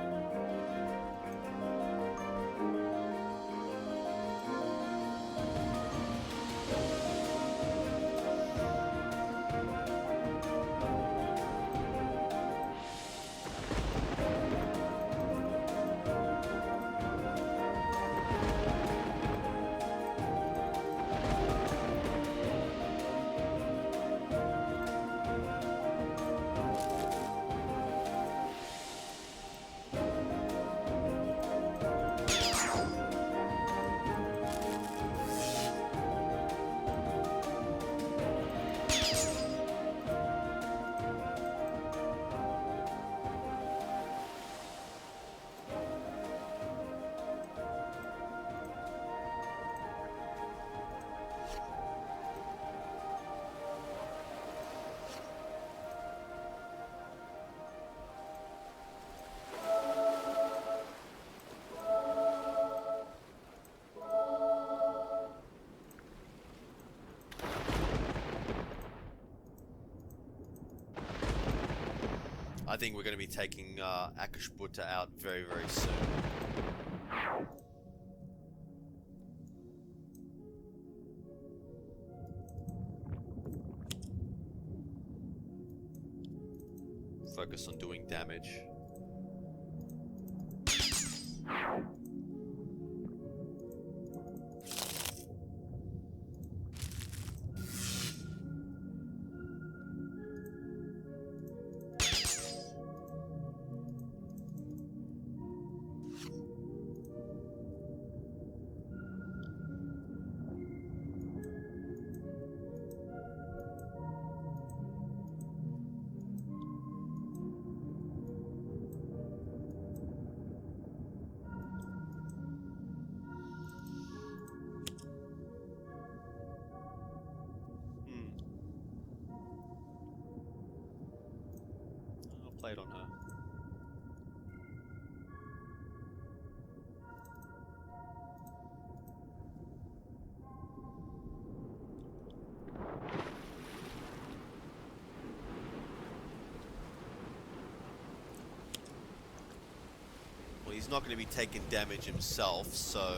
I think we're going to be taking Akashbuta out very, very soon. Focus on doing damage. Played on her. he's not going to be taking damage himself, so...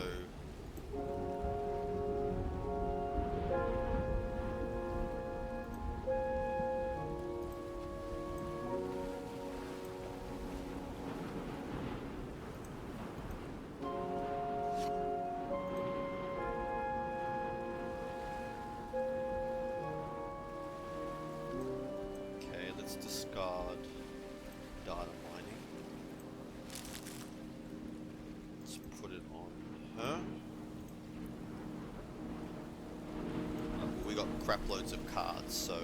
Okay, let's discard data mining. Let's put it on her. We got crap loads of cards, so...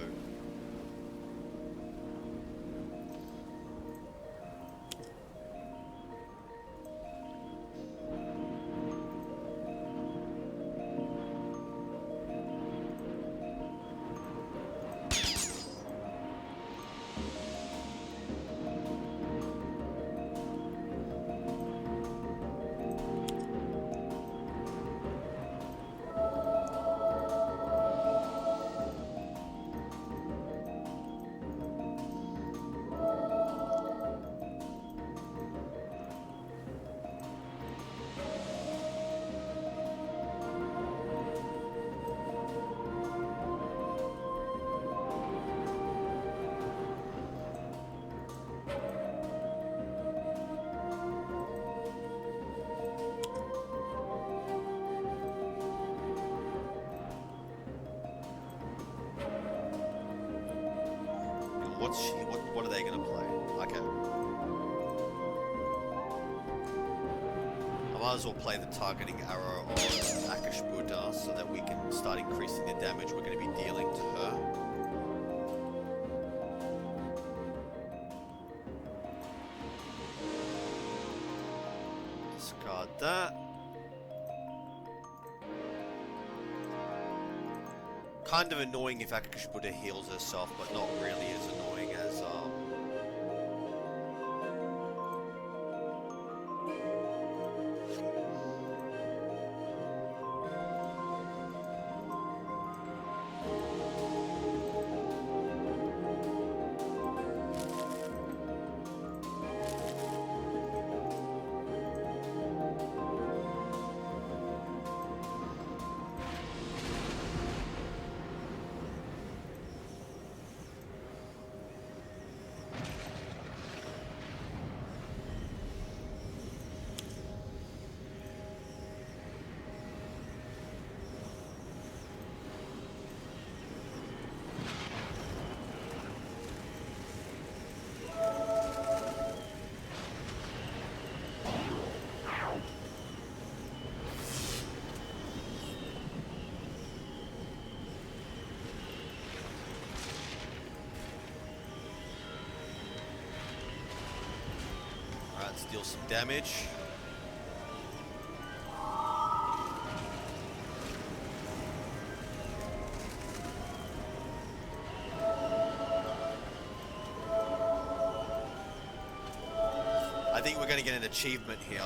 What are they going to play? Okay. I might as well play the targeting arrow on Akash Buddha so that we can start increasing the damage we're going to be dealing to her. Discard that. Kind of annoying if Akash Buddha heals herself, but not really as annoying as let's deal some damage. I think we're going to get an achievement here.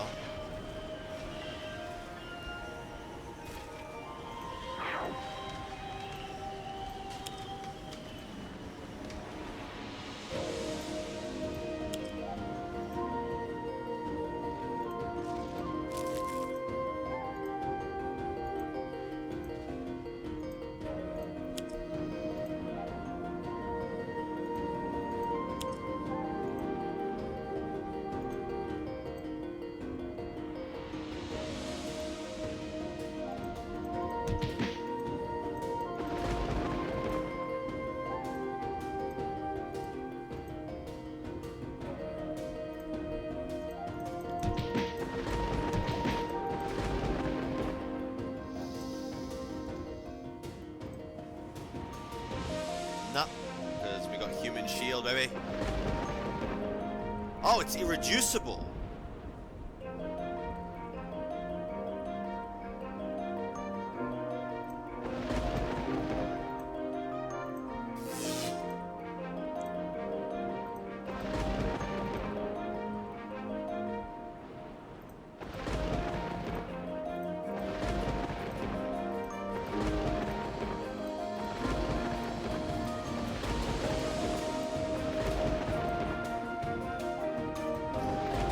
Because we got human shield, baby. Oh, it's irreducible.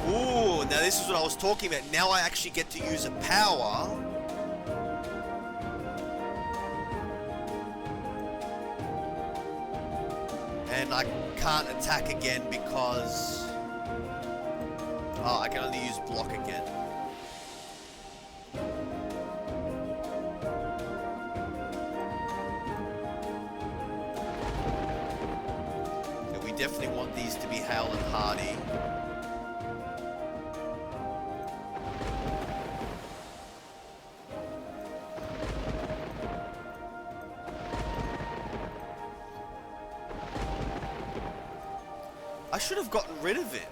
Ooh. this is what I was talking about. Now I actually get to use a power. And I can't attack again because... Oh, I can only use block again. Okay, we definitely want these to be hale and hardy. I should have gotten rid of it.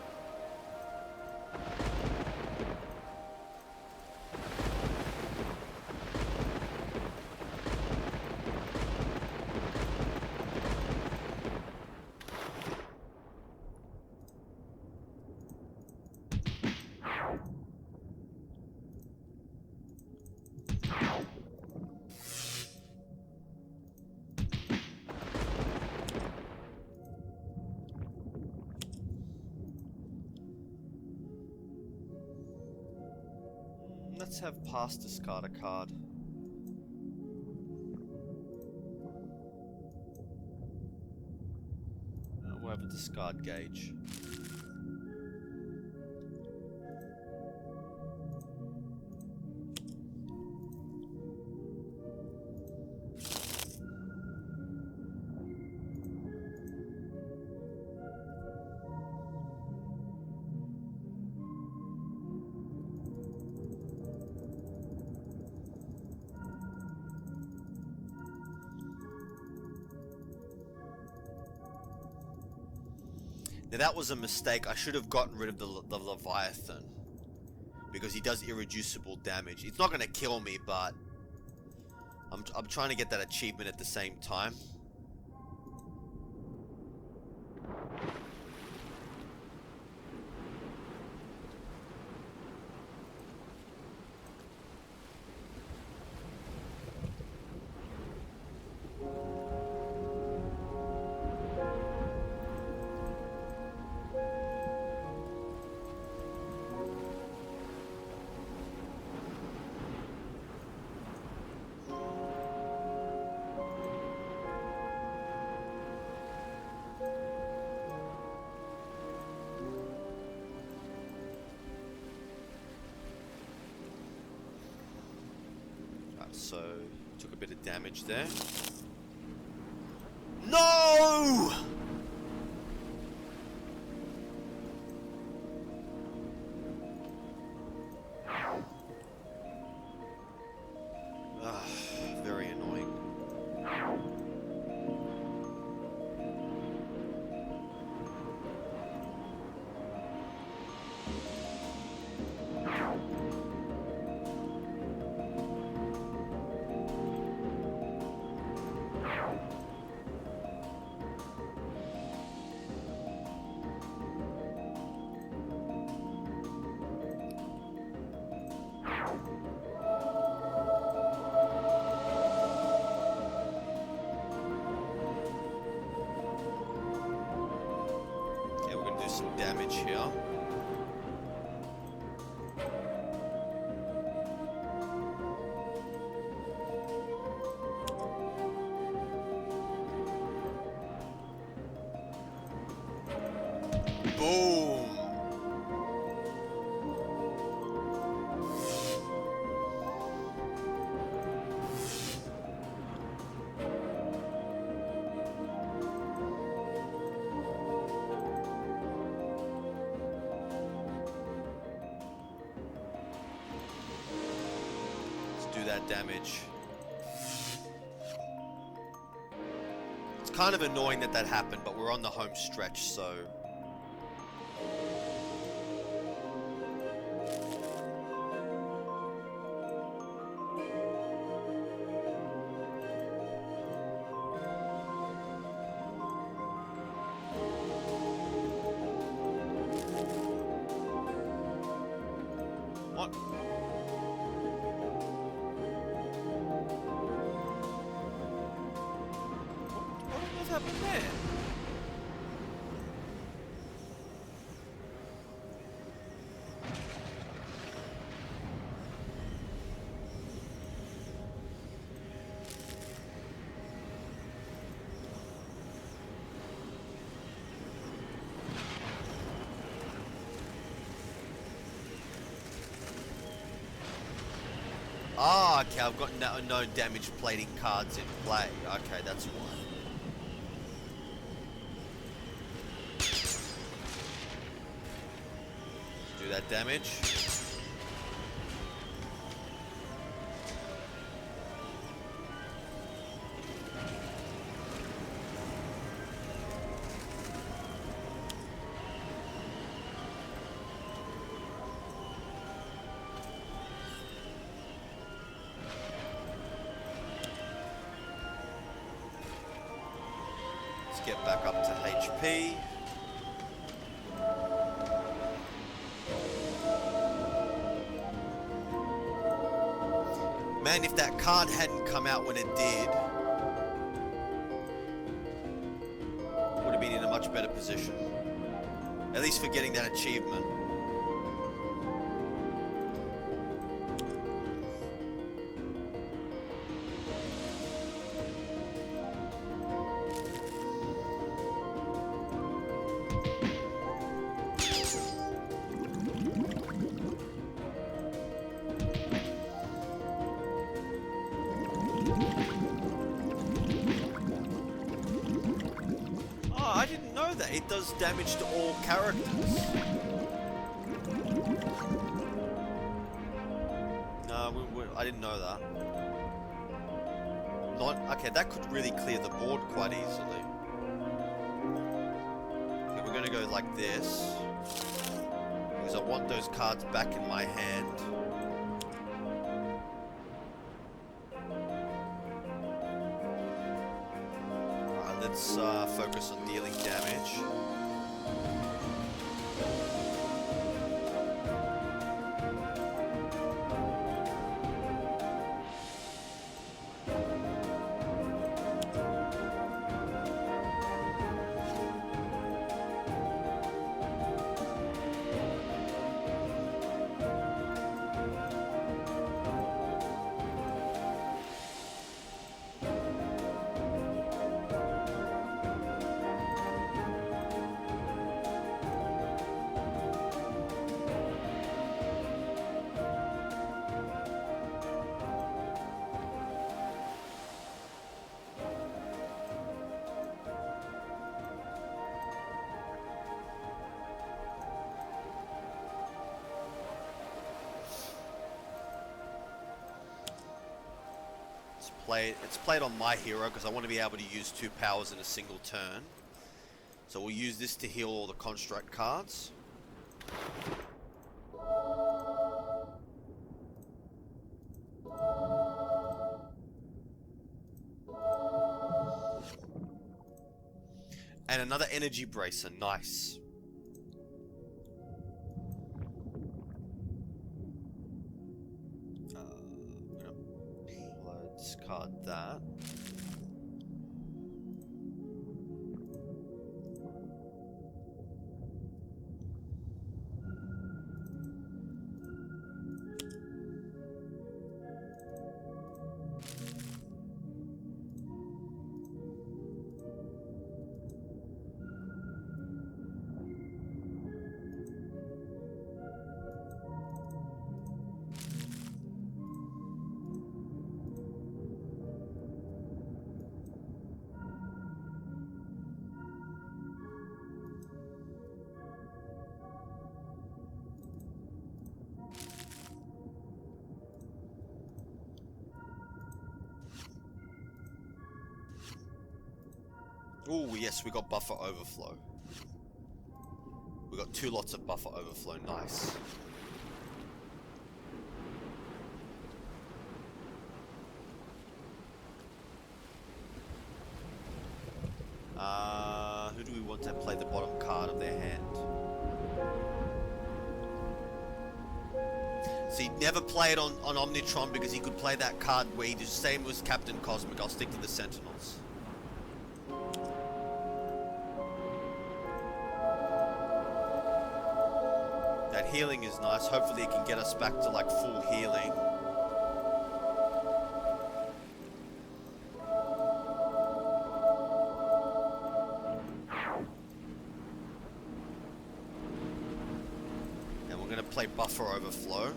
Let's have pass discard a card. We'll have a discard gauge. Now that was a mistake. I should have gotten rid of the Leviathan, because he does irreducible damage. It's not going to kill me, but I'm trying to get that achievement at the same time. So, took a bit of damage there. No! Very annoying. Some damage here. Boom. That damage. It's kind of annoying that that happened, but we're on the home stretch, so... What? What happened there? Ah, okay, I've got no damage plating cards in play. Okay, that's why. Do that damage. Let's get back up to HP. Man, if that card hadn't come out when it did, would have been in a much better position. At least for getting that achievement. I didn't know that. It does damage to all characters. No, I didn't know that. Okay, that could really clear the board quite easily. Okay, we're going to go like this. Because I want those cards back in my hand. Let's focus on dealing damage. It's played on my hero because I want to be able to use 2 powers in a single turn. So we'll use this to heal all the construct cards. And another energy bracer, nice. Discard that. Oh yes, we got buffer overflow. We got 2 lots of buffer overflow, nice. Who do we want to play the bottom card of their hand? See, never play it on Omnitron because he could play that card where he did the same as Captain Cosmisc. I'll stick to the Sentinels. That healing is nice. Hopefully it can get us back to like full healing. And we're going to play buffer overflow.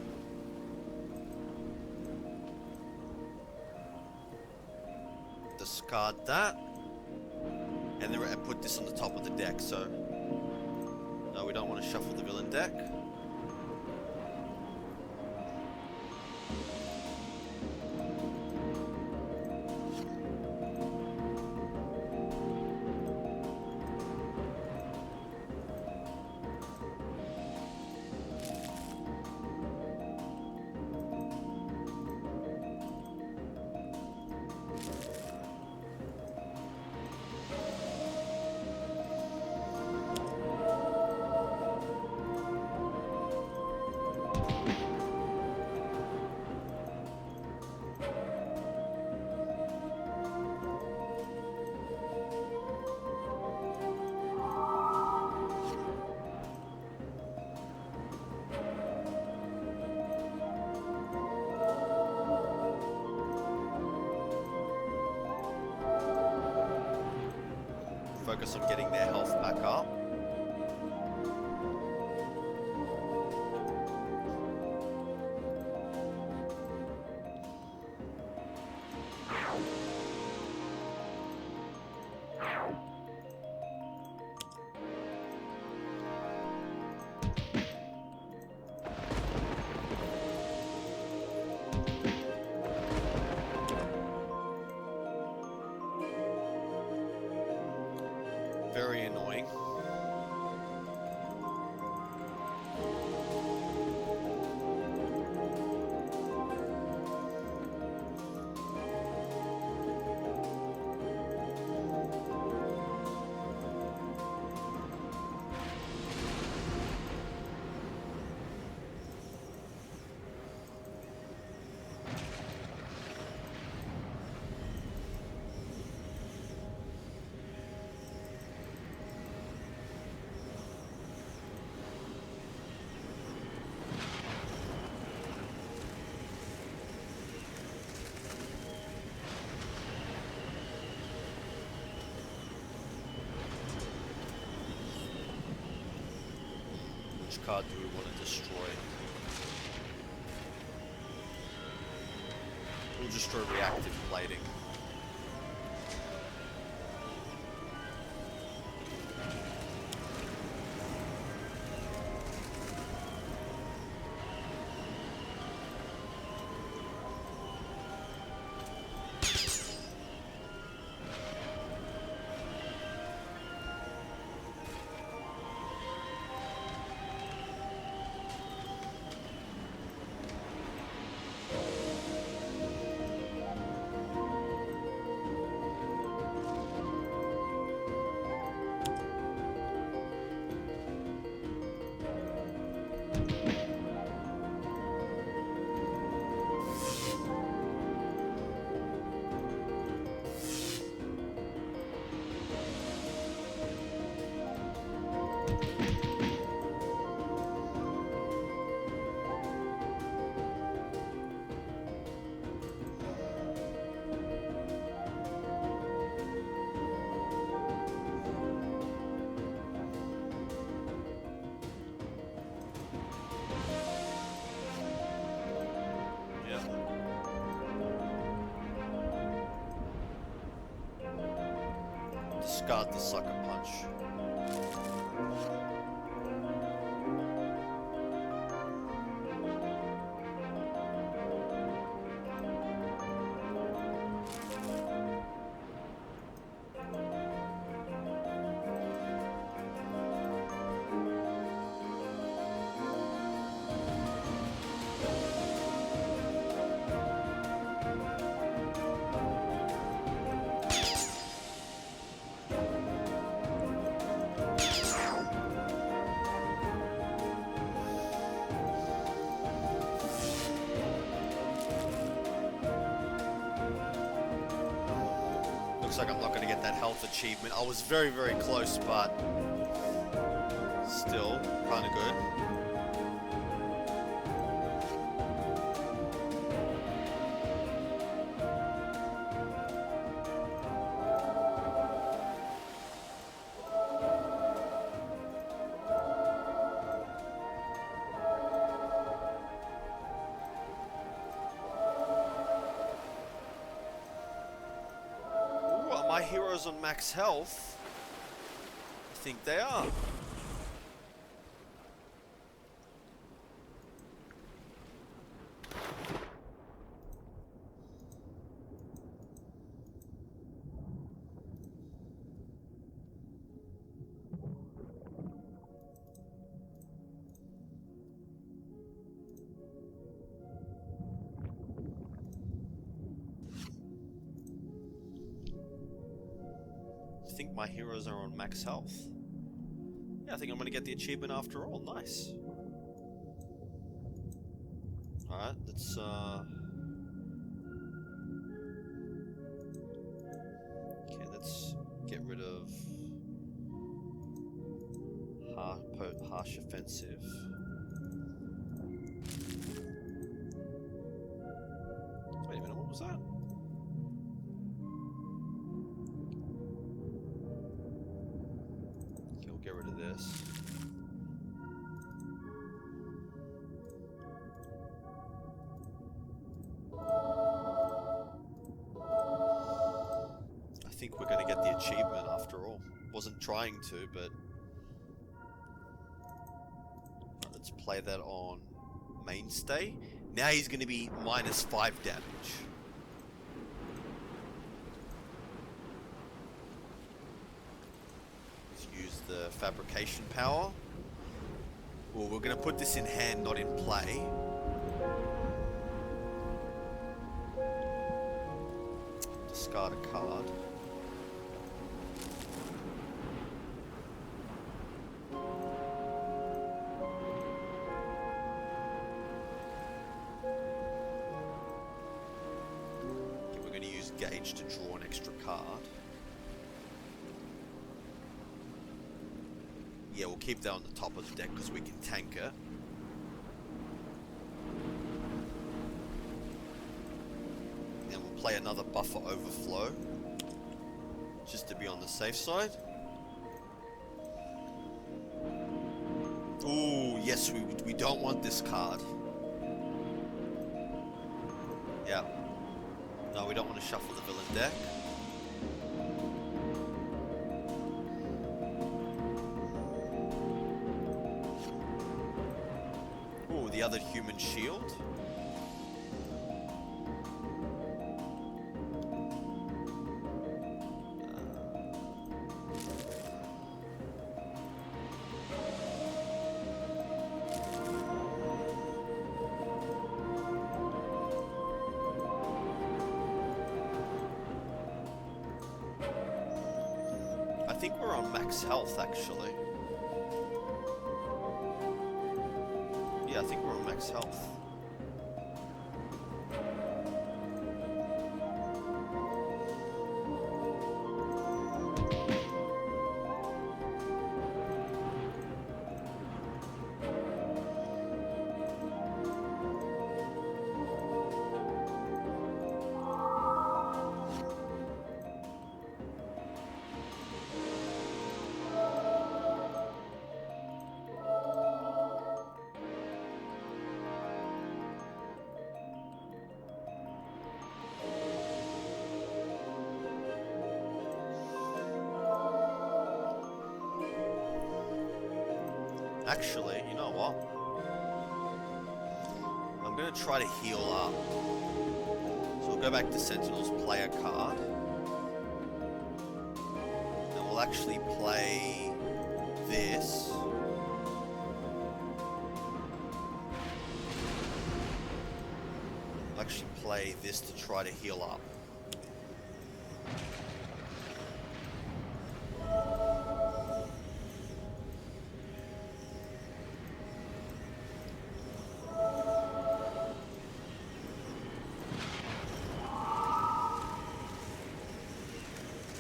discard that. And then I put this on the top of the deck, so... No, we don't want to shuffle the villain deck. Focus on getting their health back up. Very annoying. Which card do we want to destroy? We'll destroy reactive plating. Discard the sucker punch. Looks like I'm not going to get that health achievement. I was very, very close, but still kind of good. my heroes on max health? I think they are. I think my heroes are on max health. Yeah, I think I'm gonna get the achievement after all. Nice. Alright, let's okay, let's get rid of harsh offensive. Wait a minute, what was that? Okay, we'll get rid of this. I think we're going to get the achievement after all. Wasn't trying to, but... Right, let's play that on mainstay. Now he's going to be -5 damage. Let's use the fabrication power. Well, we're going to put this in hand, not in play. Discard a card. Gauge to draw an extra card. Yeah, we'll keep that on the top of the deck because we can tank it. Then we'll play another buffer overflow just to be on the safe side. Ooh, yes, we don't want this card. Yeah. No, we don't want to shuffle the villain deck. Ooh, the other human shield. I think we're on max health, actually. Yeah, I think we're on max health. Actually, you know what? I'm going to try to heal up. So we'll go back to Sentinels, play a card. And we'll actually play this. We'll actually play this to try to heal up.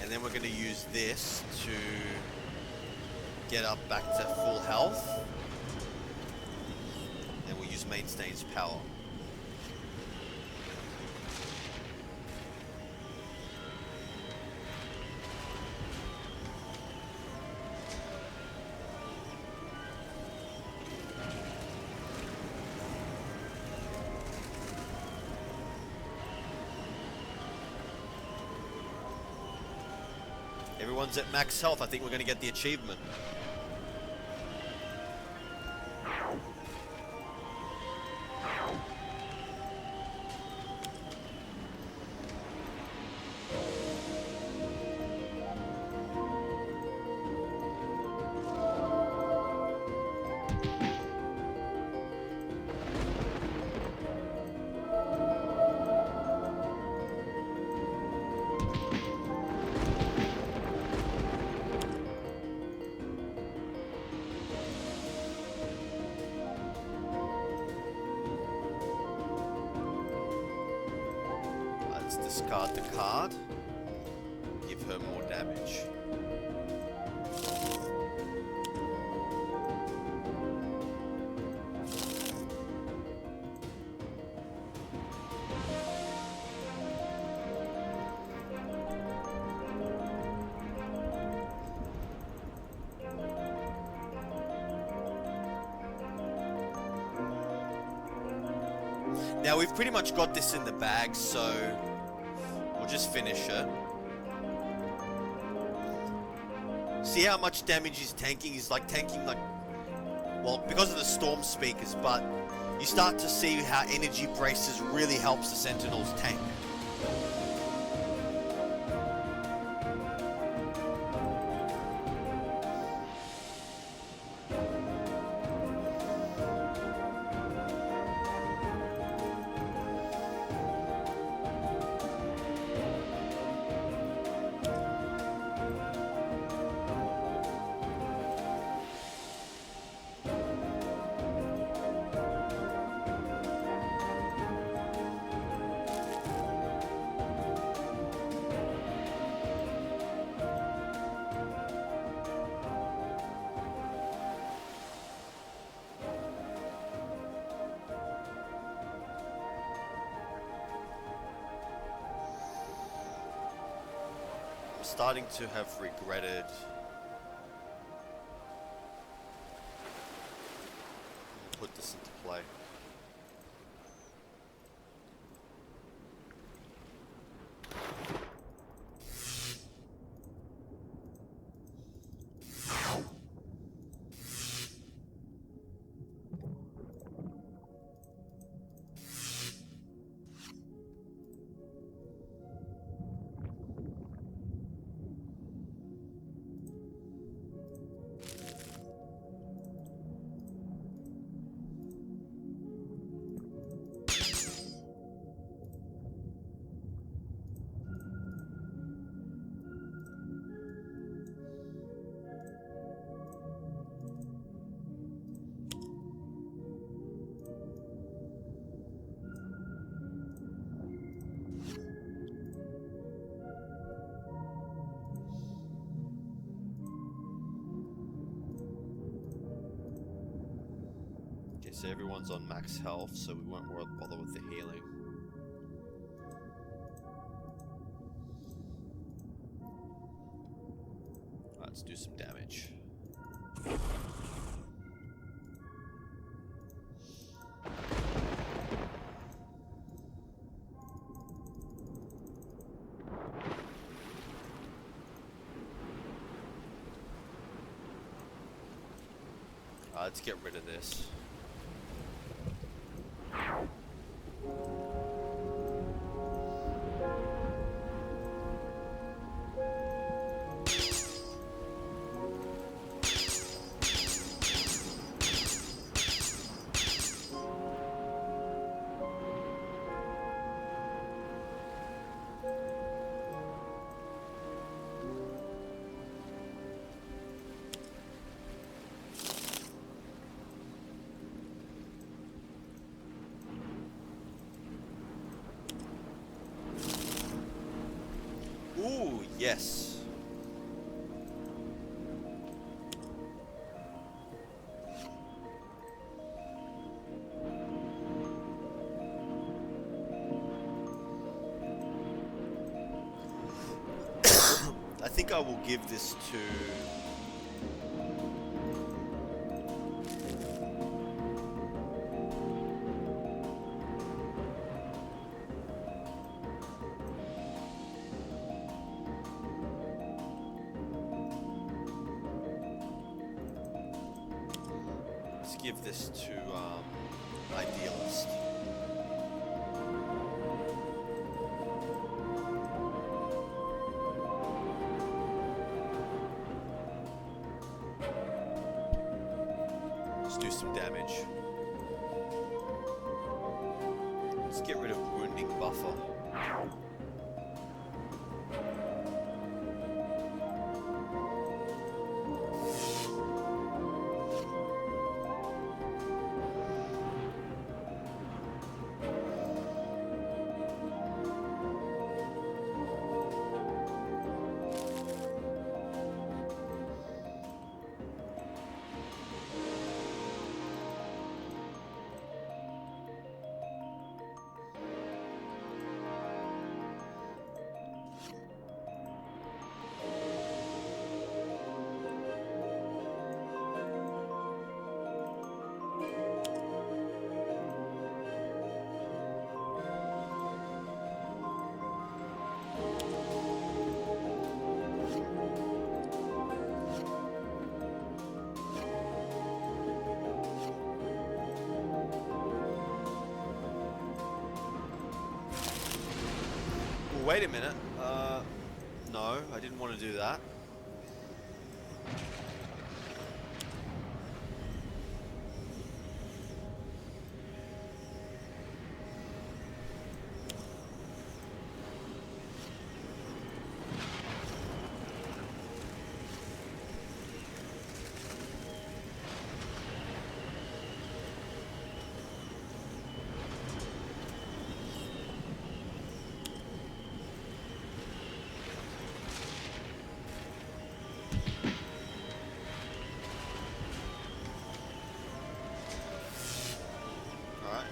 And then we're going to use this to get up back to full health. Then we'll use Mainstay's power. Everyone's at max health. I think we're going to get the achievement. Discard the card, give her more damage. Now we've pretty much got this in the bag, so we'll just finish it. See how much damage he's tanking? He's like tanking like, well, because of the storm speakers, but you start to see how energy braces really helps the Sentinels tank. Starting to have regretted put this into play. So everyone's on max health, so we won't bother with the healing. Let's do some damage. Let's get rid of this. Ooh, yes. I think I will give this to... give this to Idealist. Let's do some damage. Let's get rid of wounding buffer. Wait a minute. No, I didn't want to do that.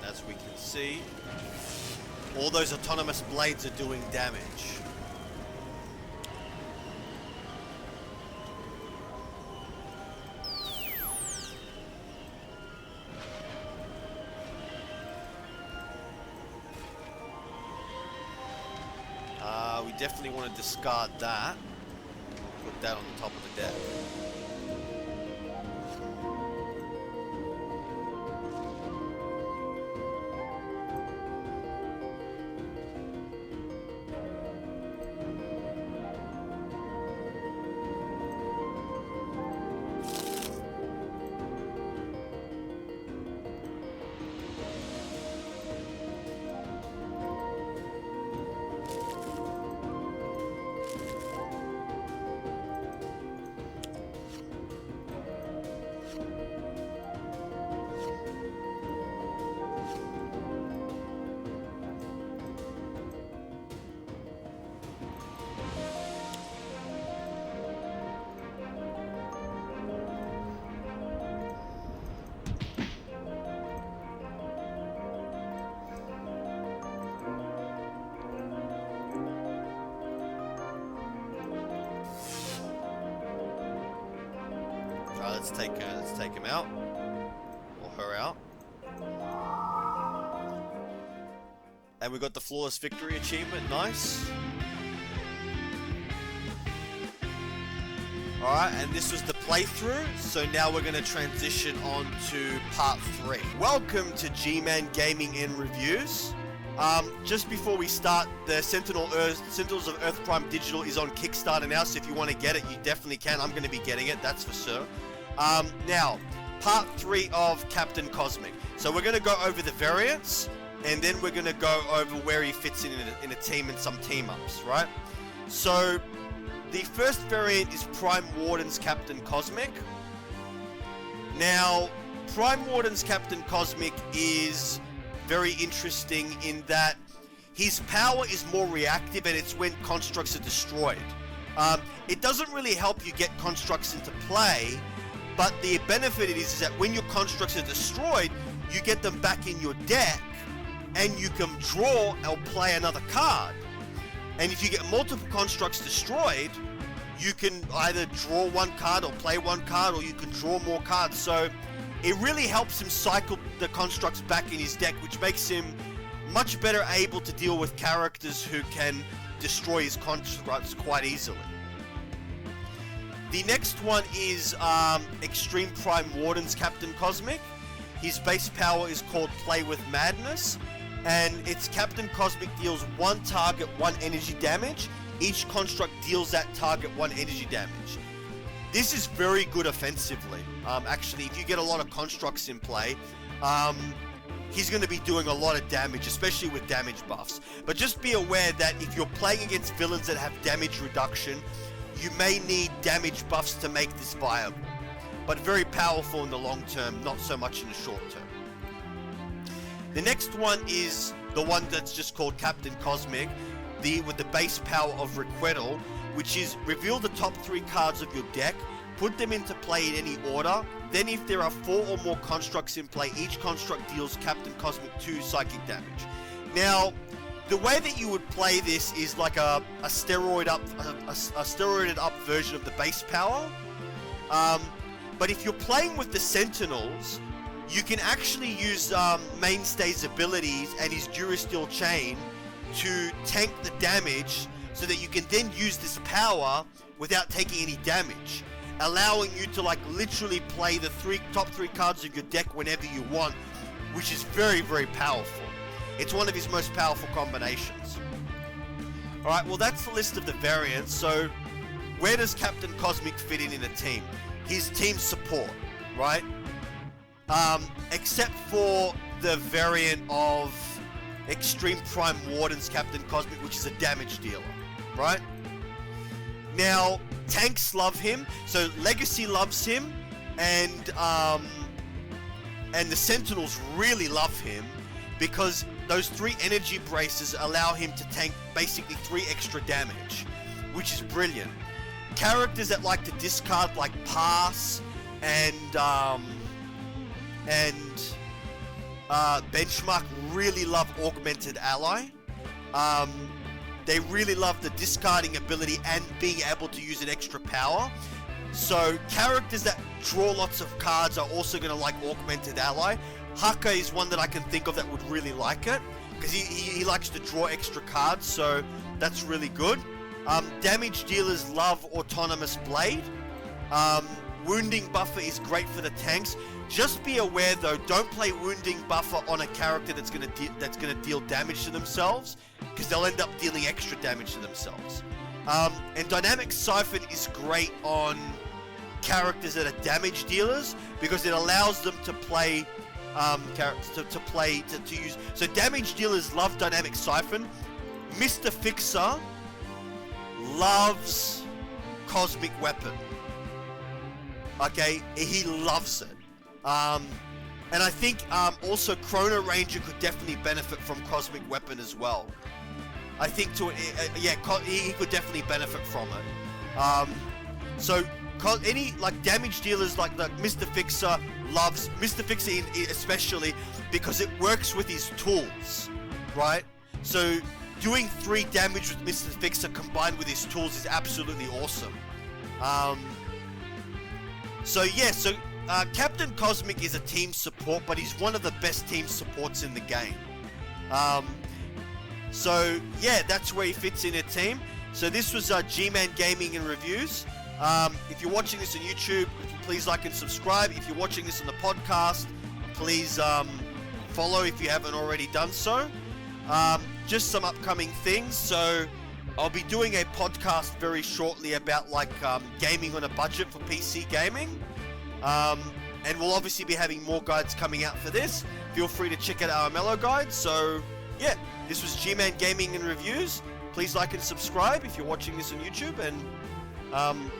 As we can see, all those autonomous blades are doing damage. We definitely want to discard that. Put that on the top of the deck. Let's take him out, or her out. And we got the flawless victory achievement, nice. Alright, and this was the playthrough, so now we're going to transition on to part 3. Welcome to G-Man Gaming and Reviews. Just before we start, the Sentinels of Earth Prime Digital is on Kickstarter now, so if you want to get it, you definitely can. I'm going to be getting it, that's for sure. Now, part 3 of Captain Cosmisc. So we're going to go over the variants, and then we're going to go over where he fits in a team and some team-ups, right? So, the first variant is Prime Warden's Captain Cosmisc. Now, Prime Warden's Captain Cosmisc is very interesting in that his power is more reactive, and it's when constructs are destroyed. It doesn't really help you get constructs into play, but the benefit it is that when your constructs are destroyed, you get them back in your deck, and you can draw or play another card. And if you get multiple constructs destroyed, you can either draw one card or play one card, or you can draw more cards. So it really helps him cycle the constructs back in his deck, which makes him much better able to deal with characters who can destroy his constructs quite easily. The next one is Extreme Prime Warden's Captain Cosmisc. His base power is called Play with Madness, and it's Captain Cosmic deals 1 target 1 energy damage. Each construct deals that target 1 energy damage. This is very good offensively. Actually, if you get a lot of constructs in play, he's going to be doing a lot of damage, especially with damage buffs. But just be aware that if you're playing against villains that have damage reduction, you may need damage buffs to make this viable. But very powerful in the long term, not so much in the short term. The next one is the one that's just called Captain Cosmic, with the base power of Requital, which is reveal the top 3 cards of your deck, put them into play in any order, then if there are 4 or more constructs in play, each construct deals Captain Cosmic 2 psychic damage. Now, the way that you would play this is like a steroided up version of the base power. But if you're playing with the Sentinels, you can actually use Mainstay's abilities and his Durasteel Chain to tank the damage so that you can then use this power without taking any damage, allowing you to like literally play the top 3 cards of your deck whenever you want, which is very, very powerful. It's one of his most powerful combinations. Alright, well that's the list of the variants. So where does Captain Cosmic fit in a team? His team support, right? Except for the variant of Extreme Prime Warden's Captain Cosmic, which is a damage dealer, right? Now, tanks love him, so Legacy loves him, and the Sentinels really love him because those 3 energy braces allow him to tank basically 3 extra damage, which is brilliant. Characters that like to discard like Pass and Benchmark really love Augmented Ally. They really love the discarding ability and being able to use an extra power. So characters that draw lots of cards are also going to like Augmented Ally. Haka is one that I can think of that would really like it because he likes to draw extra cards, so that's really good. Damage dealers love Autonomous Blade. Wounding Buffer is great for the tanks. Just be aware though, don't play Wounding Buffer on a character that's gonna deal damage to themselves, because they'll end up dealing extra damage to themselves. And Dynamic Siphon is great on characters that are damage dealers because it allows them to play to use. So damage dealers love Dynamic Siphon. Mr. Fixer loves Cosmic Weapon. Okay, he loves it. And I think also Chrono Ranger could definitely benefit from Cosmic Weapon as well. I think he could definitely benefit from it. So any like damage dealers like Mr. Fixer loves Mr. Fixer especially because it works with his tools, right? So doing 3 damage with Mr. Fixer combined with his tools is absolutely awesome. Captain Cosmic is a team support, but he's one of the best team supports in the game. That's where he fits in a team. So this was G-Man Gaming and Reviews. If you're watching this on YouTube, please like and subscribe. If you're watching this on the podcast, please follow if you haven't already done so. Just some upcoming things. So I'll be doing a podcast very shortly about gaming on a budget for PC gaming. And we'll obviously be having more guides coming out for this. Feel free to check out our Mellow guide. So yeah, this was G-Man Gaming and Reviews. Please like and subscribe if you're watching this on YouTube, and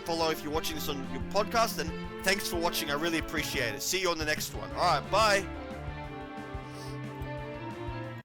follow if you're watching this on your podcast. And thanks for watching. I really appreciate it. See you on the next one. All right, bye.